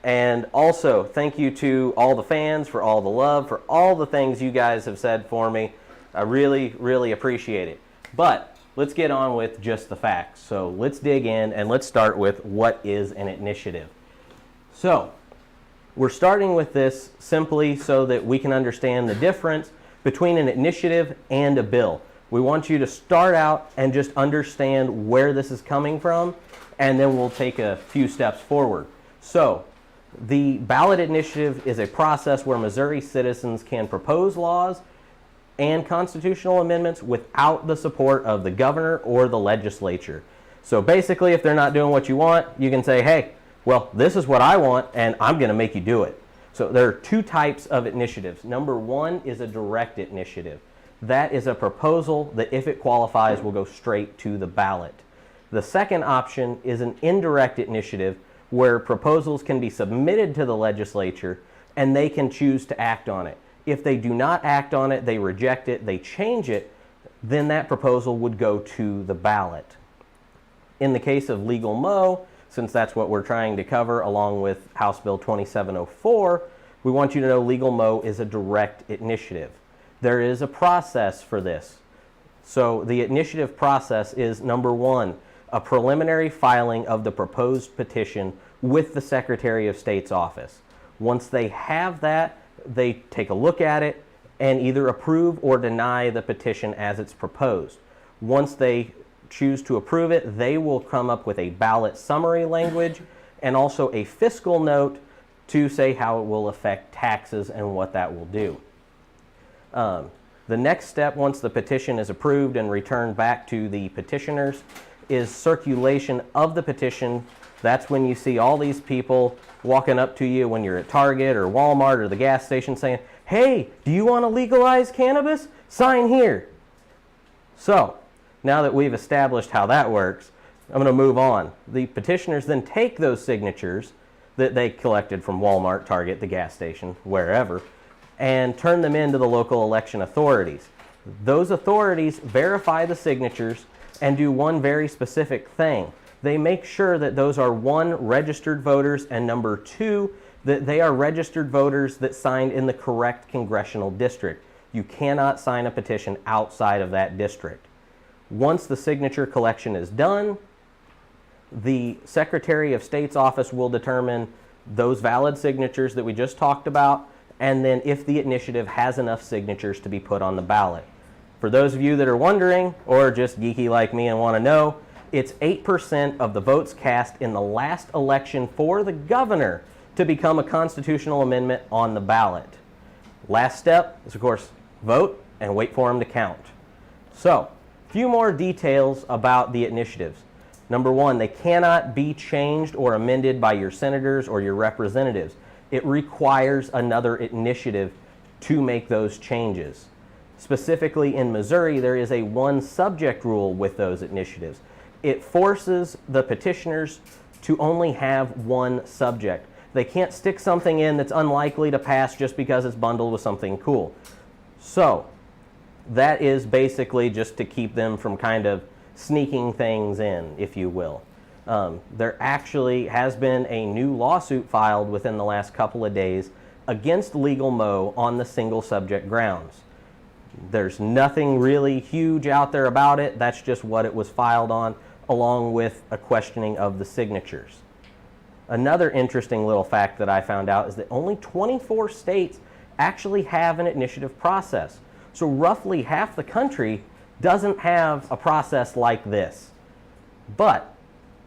And also, thank you to all the fans for all the love, for all the things you guys have said for me. I really, really appreciate it. But let's get on with just the facts. So let's dig in and let's start with what is an initiative. So we're starting with this simply so that we can understand the difference between an initiative and a bill. We want you to start out and just understand where this is coming from, and then we'll take a few steps forward. So the ballot initiative is a process where Missouri citizens can propose laws and constitutional amendments without the support of the governor or the legislature. So basically, if they're not doing what you want, you can say, hey, well, this is what I want, and I'm going to make you do it. So there are two types of initiatives. Number one is a direct initiative. That is a proposal that, if it qualifies, will go straight to the ballot. The second option is an indirect initiative where proposals can be submitted to the legislature and they can choose to act on it. If they do not act on it, they reject it, they change it, then that proposal would go to the ballot. In the case of legal mo, since that's what we're trying to cover along with House Bill 2704, we want you to know legal mo is a direct initiative. There is a process for this. So the initiative process is, number one, a preliminary filing of the proposed petition with the Secretary of State's office. Once they have that, they take a look at it and either approve or deny the petition as it's proposed. Once they choose to approve it, they will come up with a ballot summary language and also a fiscal note to say how it will affect taxes and what that will do. The next step, once the petition is approved and returned back to the petitioners, is circulation of the petition. That's when you see all these people walking up to you when you're at Target or Walmart or the gas station saying, hey, do you want to legalize cannabis? Sign here. So, now that we've established how that works, I'm going to move on. The petitioners then take those signatures that they collected from Walmart, Target, the gas station, wherever, and turn them into the local election authorities. Those authorities verify the signatures and do one very specific thing. They make sure that those are, one, registered voters, and number two, that they are registered voters that signed in the correct congressional district. You cannot sign a petition outside of that district. Once the signature collection is done, the Secretary of State's office will determine those valid signatures that we just talked about, and then if the initiative has enough signatures to be put on the ballot. For those of you that are wondering, or just geeky like me and want to know, it's 8% of the votes cast in the last election for the governor to become a constitutional amendment on the ballot. Last step is, of course, vote and wait for them to count. So, a few more details about the initiatives. Number one, they cannot be changed or amended by your senators or your representatives. It requires another initiative to make those changes. Specifically in Missouri, there is a one subject rule with those initiatives. It forces the petitioners to only have one subject. They can't stick something in that's unlikely to pass just because it's bundled with something cool. So that is basically just to keep them from kind of sneaking things in, if you will. There actually has been a new lawsuit filed within the last couple of days against Legal Mo on the single subject grounds. There's nothing really huge out there about it. That's just what it was filed on, along with a questioning of the signatures. Another interesting little fact that I found out is that only 24 states actually have an initiative process. So roughly half the country doesn't have a process like this. But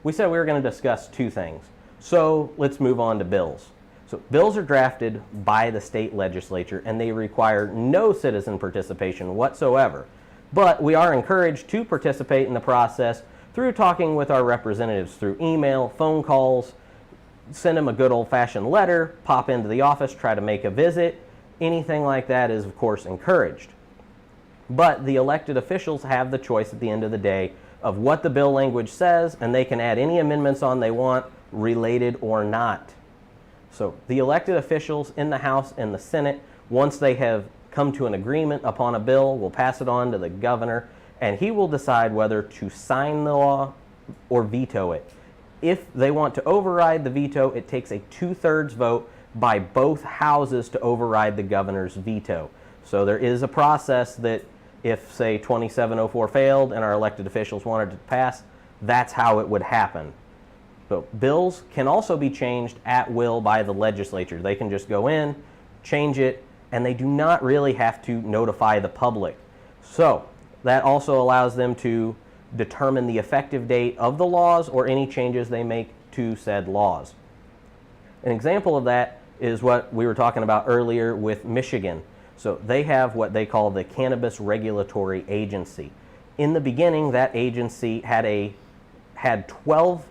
we said we were going to discuss two things. So let's move on to bills. So bills are drafted by the state legislature and they require no citizen participation whatsoever. But we are encouraged to participate in the process through talking with our representatives through email, phone calls, send them a good old-fashioned letter, pop into the office, try to make a visit. Anything like that is, of course, encouraged. But the elected officials have the choice at the end of the day of what the bill language says, and they can add any amendments on they want, related or not. So the elected officials in the House and the Senate, once they have come to an agreement upon a bill, will pass it on to the governor, and he will decide whether to sign the law or veto it. If they want to override the veto, it takes a 2/3 vote by both houses to override the governor's veto. So there is a process that if, say, 2704 failed and our elected officials wanted to pass, that's how it would happen. So bills can also be changed at will by the legislature. They can just go in, change it, and they do not really have to notify the public. So that also allows them to determine the effective date of the laws or any changes they make to said laws. An example of that is what we were talking about earlier with Michigan. So they have what they call the Cannabis Regulatory Agency. In the beginning, that agency had 12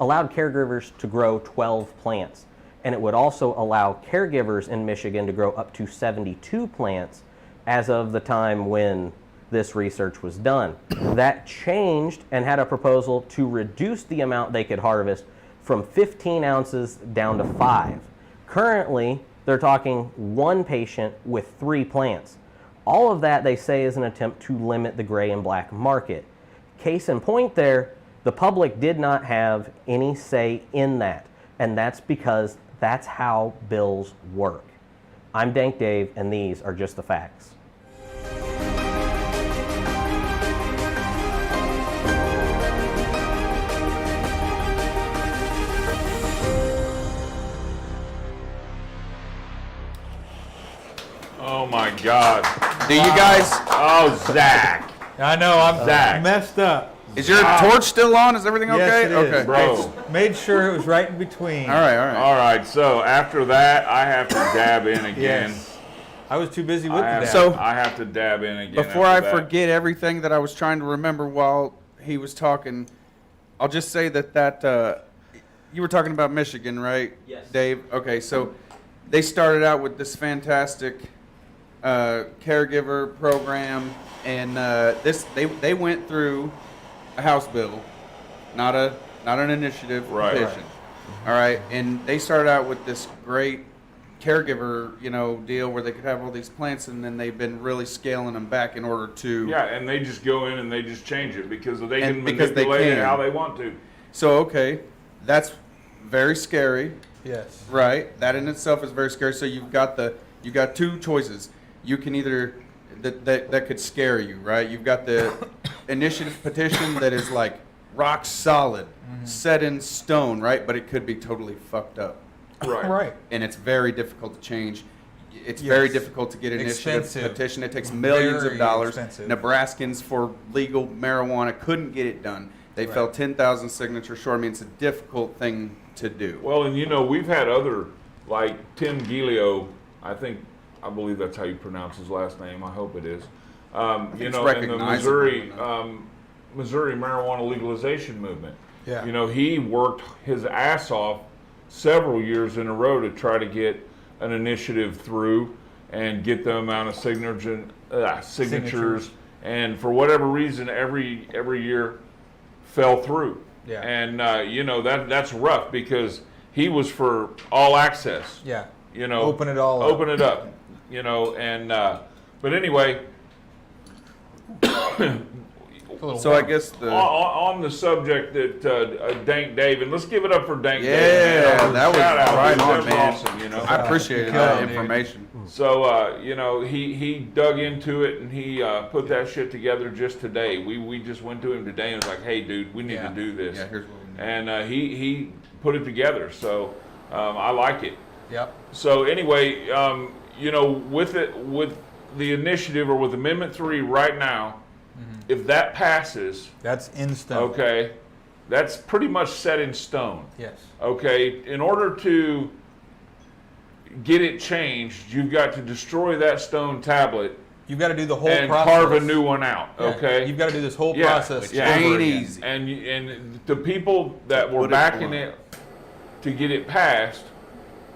allowed caregivers to grow 12 plants, and it would also allow caregivers in Michigan to grow up to 72 plants as of the time when this research was done. That changed and had a proposal to reduce the amount they could harvest from 15 ounces down to 5. Currently, they're talking one patient with 3 plants. All of that, they say, is an attempt to limit the gray and black market. Case in point there, the public did not have any say in that, and that's because that's how bills work. I'm Dank Dave, and these are just the facts. Oh my God. Do you guys? Oh, Zach. I know, I'm Zach. messed up. Is your torch still on? Is everything okay? Yes, it is. Okay. Bro. Made sure it was right in between. All right. All right, so after that, I have to dab in again. Yes. I was too busy with the dab. So- I have to dab in again. Before I after that. forget everything that I was trying to remember while he was talking, I'll just say that you were talking about Michigan, right? Yes. Dave? Okay, so they started out with this fantastic caregiver program, and they went through a House bill, not an initiative Right. petition. All right, and they started out with this great caregiver, deal where they could have all these plants, and then they've been really scaling them back in order to. Yeah, and they just go in and they just change it because they And can because they manipulate it can. how they want to. So okay, that's very scary, Yes. right? That in itself is very scary. So you've got two choices. You can either that could scare you, right? You've got the initiative petition that is like rock solid, set in stone, right? But it could be totally fucked up. Right. And it's very difficult to change. It's Yes. very difficult to get an initiative Expensive. petition. It takes millions Very of dollars. expensive. Nebraskans for legal marijuana couldn't get it done. They fell 10,000 signatures short. I mean, it's a difficult thing to do. Well, and we've had other, like Tim Giglio, I believe that's how you pronounce his last name. I hope it is. You it's know, in the recognizable, Missouri marijuana legalization movement. Yeah. You know, he worked his ass off several years in a row to try to get an initiative through and get the amount of signatures. And for whatever reason, every year fell through. Yeah. And you know, that's rough because he was for all access. Yeah. You know, Open it all up. Open it up. You know, and but anyway. So I guess on the subject that Dank Dave, and let's give it up for Dank Dave. Yeah, that was right on, man. Awesome, you know. I appreciated that information. So you know, he dug into it and he put that shit together just today. We just went to him today and was like, hey, dude, we need to do this. Yeah, here's what we need. And he put it together. So I like it. Yep. So anyway, you know, with the initiative or with Amendment 3 right now, if that passes, That's in stone. okay, that's pretty much set in stone. Yes. Okay, in order to get it changed, you've got to destroy that stone tablet You've got to do the whole and process. carve a new one out. Yeah, Okay, You've got to do this whole Yeah, process. yeah. Ain't over again. easy. and the people that were Put it backing blunt. it to get it passed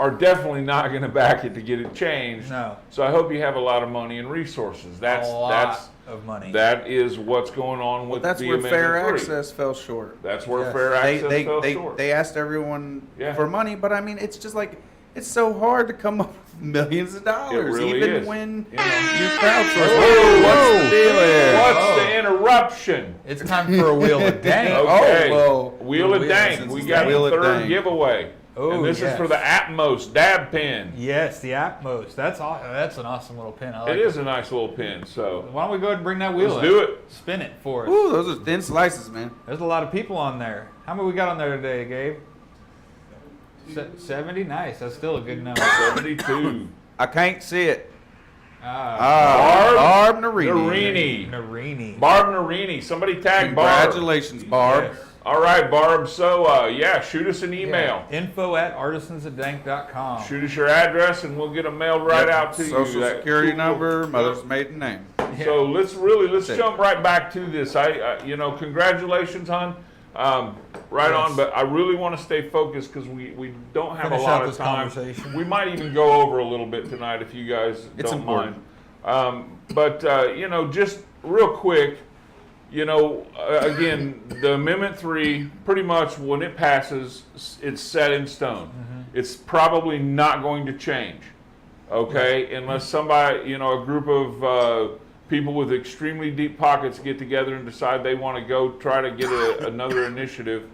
are definitely not going to back it to get it changed. No. So I hope you have a lot of money and resources. That's a lot of money. That is what's going on with That's the where Amendment fair 3. access fell short. That's where Yes. fair access fell short. They asked everyone Yeah. for money, but I mean, it's just like, it's so hard to come up with millions of dollars, really even is. when You know. you crowdsource. Whoa, What's the deal here? What's the interruption? It's time for a wheel of dank. Okay. well, Wheel of Wheel- Dank. since We it's got the Wheel the of third Dank. giveaway. Oh, and this is yes. for the Atmos dab pin. Yes, the Atmos. That's an awesome little pin. I like It is a nice little pin. So Why don't we go ahead and bring that wheel let's in? do it. Spin it for us. Ooh, those are thin slices, man. There's a lot of people on there. How many we got on there today, Gabe? 70? Nice. That's still a good number. 72. I can't see it. Barb Barb Narini. Narini. Narini. Barb Narini. Somebody tag Barb. Congratulations, Barb. Yes. All right, Barb. So, yeah, shoot us an email. Yeah. info@artisansofdank.com. Shoot us your address, and we'll get them mailed right Yep. out to you. Social That security cool number, little- mother's maiden name. So let's That's it. jump right back to this. You know, congratulations, hon. Right on, but I really want to stay focused because we don't have Finish a lot out of this time. conversation. We might even go over a little bit tonight if you guys It's don't important. mind. But you know, just real quick, you know, again, the Amendment 3, pretty much when it passes, it's set in stone. It's probably not going to change, okay, unless somebody, you know, a group of people with extremely deep pockets get together and decide they want to go try to get another initiative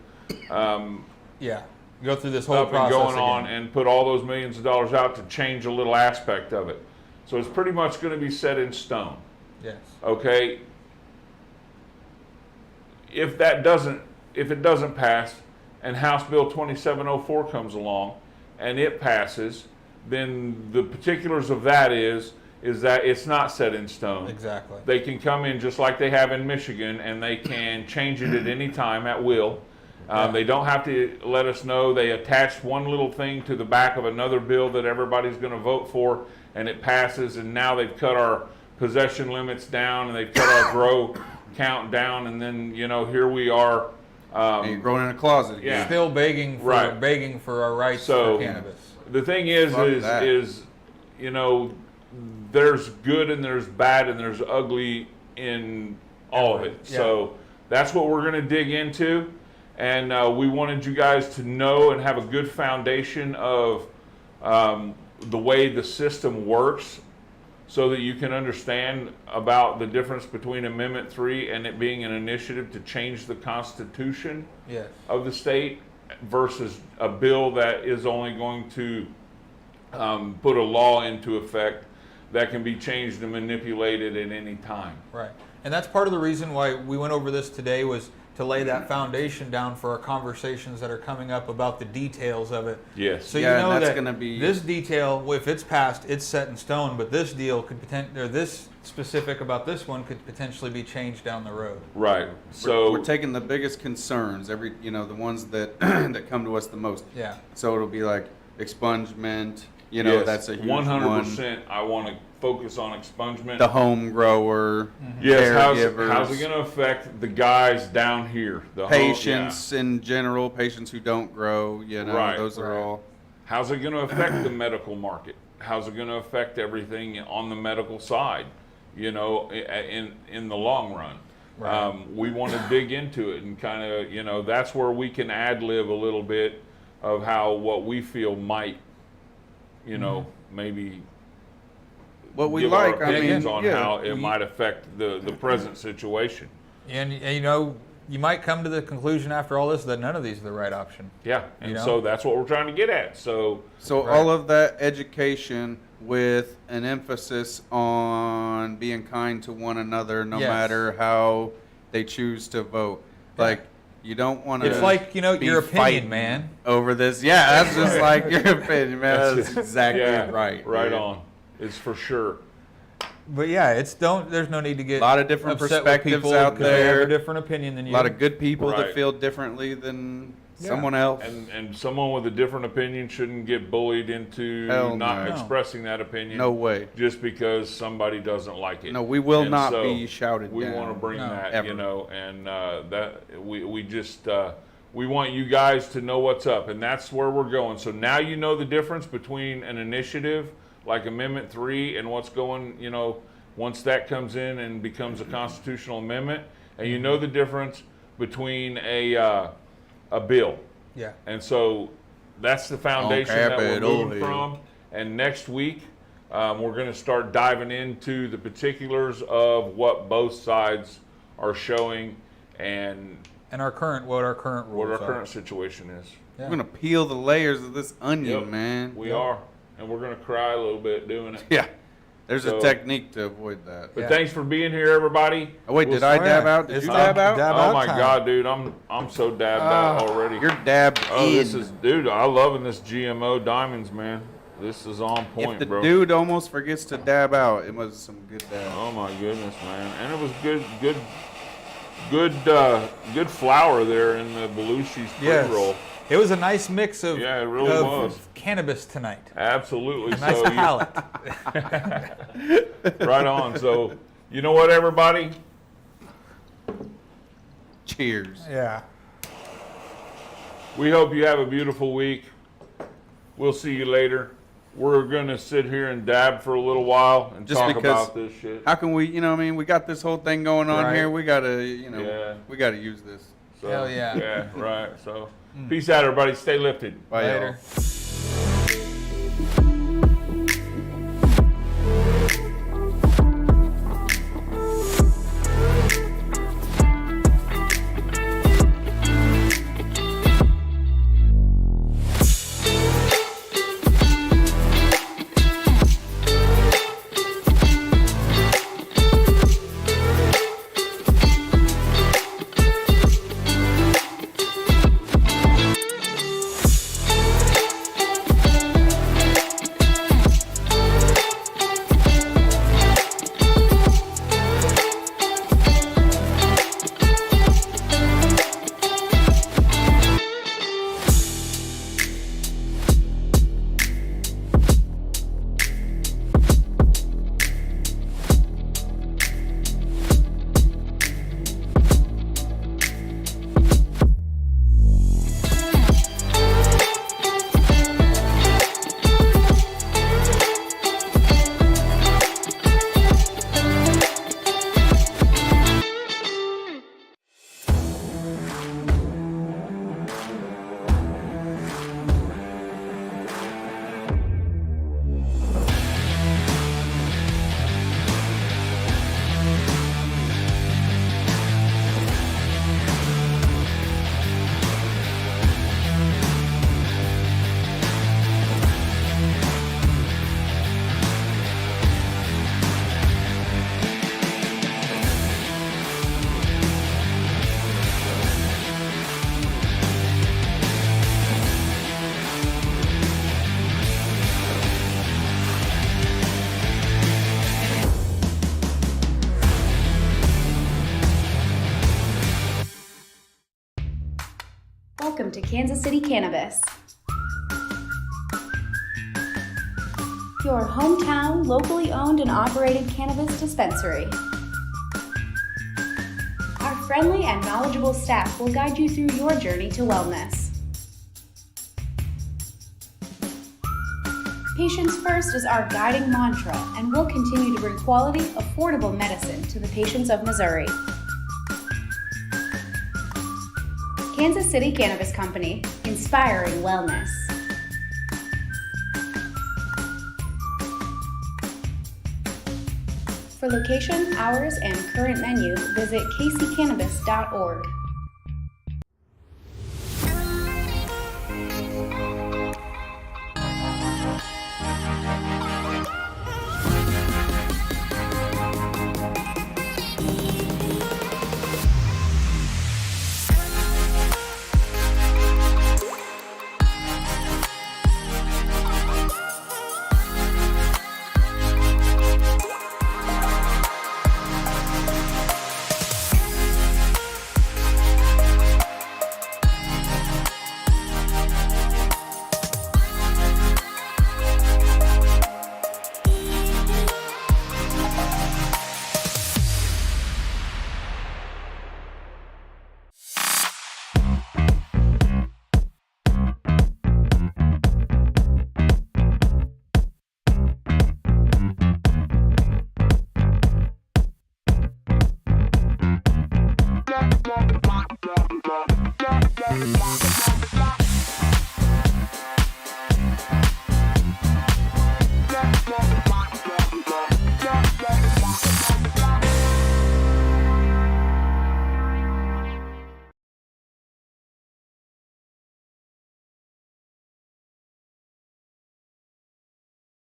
Yeah. Go through this whole up and process going again. on and put all those millions of dollars out to change a little aspect of it. So it's pretty much going to be set in stone. Yes. Okay. If it doesn't pass, and House Bill 2704 comes along, and it passes, then the particulars of that is that it's not set in stone. Exactly. They can come in just like they have in Michigan, and they can change it at any time at will. They don't have to let us know. They attach one little thing to the back of another bill that everybody's going to vote for, and it passes. And now they've cut our possession limits down, and they've cut our grow count down, and then, you know, here we are. And you're growing in a closet again. Yeah. Still begging for our rights So for cannabis. the thing is, Fuck that. you know, there's good and there's bad and there's ugly in all of it. Yeah. So that's what we're going to dig into. And we wanted you guys to know and have a good foundation of the way the system works so that you can understand about the difference between Amendment 3 and it being an initiative to change the Constitution Yes. of the state versus a bill that is only going to put a law into effect that can be changed and manipulated at any time. Right. And that's part of the reason why we went over this today, was to lay that foundation down for our conversations that are coming up about the details of it. Yes. So Yeah, you know and that's that gonna be- this detail, if it's passed, it's set in stone, but this deal could or this specific about this one could potentially be changed down the road. Right. So we're taking the biggest concerns, the ones that that come to us the most. Yeah. So it'll be like expungement, You know, Yes, that's a huge one. 100%. I want to focus on expungement. The home grower, Yes, how's caregivers, it going to affect the guys down here? The patients in general, patients who don't grow, you know, Right, those are all. How's it going to affect the medical market? How's it going to affect everything on the medical side? You know, in the long run. We want to dig into it and kind of, you know, that's where we can ad-lib a little bit of how what we feel might, you know, maybe What we give like, our I mean, opinions on yeah. how it might affect the present situation. And you know, you might come to the conclusion after all this that none of these are the right option. Yeah, and You know? so that's what we're trying to get at. So all of that education with an emphasis on being kind to one another, no Yes. matter how they choose to vote. Like, you don't want to. It's like, you know, your opinion, man. Over this, yeah, that's just like your opinion, man. That's exactly right. Right dude. on. It's for sure. But yeah, there's no need to get A lot of different upset with perspectives people out 'cause they have there. a different opinion than A you. lot of good people Right. that feel differently than Yeah. someone else. And someone with a different opinion shouldn't get bullied into Hell not no. expressing that opinion. No way. Just because somebody doesn't like it. No, we will And not so be shouted We down. want to bring No. that, Ever. you know, and that we just we want you guys to know what's up, and that's where we're going. So now you know the difference between an initiative like Amendment 3 and what's going, you know, once that comes in and becomes a constitutional amendment, and you know the difference between a bill. Yeah. And so that's the foundation that we're Capitol moving Hill. from. And next week, we're going to start diving into the particulars of what both sides are showing and And what our current rules what our are. current situation is. We're going to peel the layers of this onion, Yep, man. We are. And we're going to cry a little bit doing it. Yeah. There's So- a technique to avoid that. But Yeah. thanks for being here, everybody. Oh, wait, We'll did I Oh, dab yeah. out? Did It's you time dab out? to dab Oh out my time. God, dude, I'm so dabbed out already. You're dabbed Oh, in. this is, dude, I'm loving this GMO diamonds, man. This is on If point, the bro. dude almost forgets to dab out, it was some good dab. Oh my goodness, man! And it was good flour there in the Belushi's Yes. pre-roll. It was a nice mix of, Yeah, it really of was. cannabis tonight. Absolutely. A nice So palate. right on. So you know what, everybody? Cheers. Yeah. We hope you have a beautiful week. We'll see you later. We're gonna sit here and dab for a little while and Just talk because- about this shit. How can we, you know what I mean? We got this whole thing going on Right. here. We got to, you know, Yeah. we got to use this. So, Hell yeah. Yeah, right. So peace out, everybody. Stay lifted. Bye, y'all. Later. Welcome to Kansas City Cannabis. your hometown, locally owned and operated cannabis dispensary. Our friendly and knowledgeable staff will guide you through your journey to wellness. Patients First is our guiding mantra, and we'll continue to bring quality, affordable medicine to the patients of Missouri. Kansas City Cannabis Company, inspiring wellness. For location, hours, and current menu, visit kccannabis.org.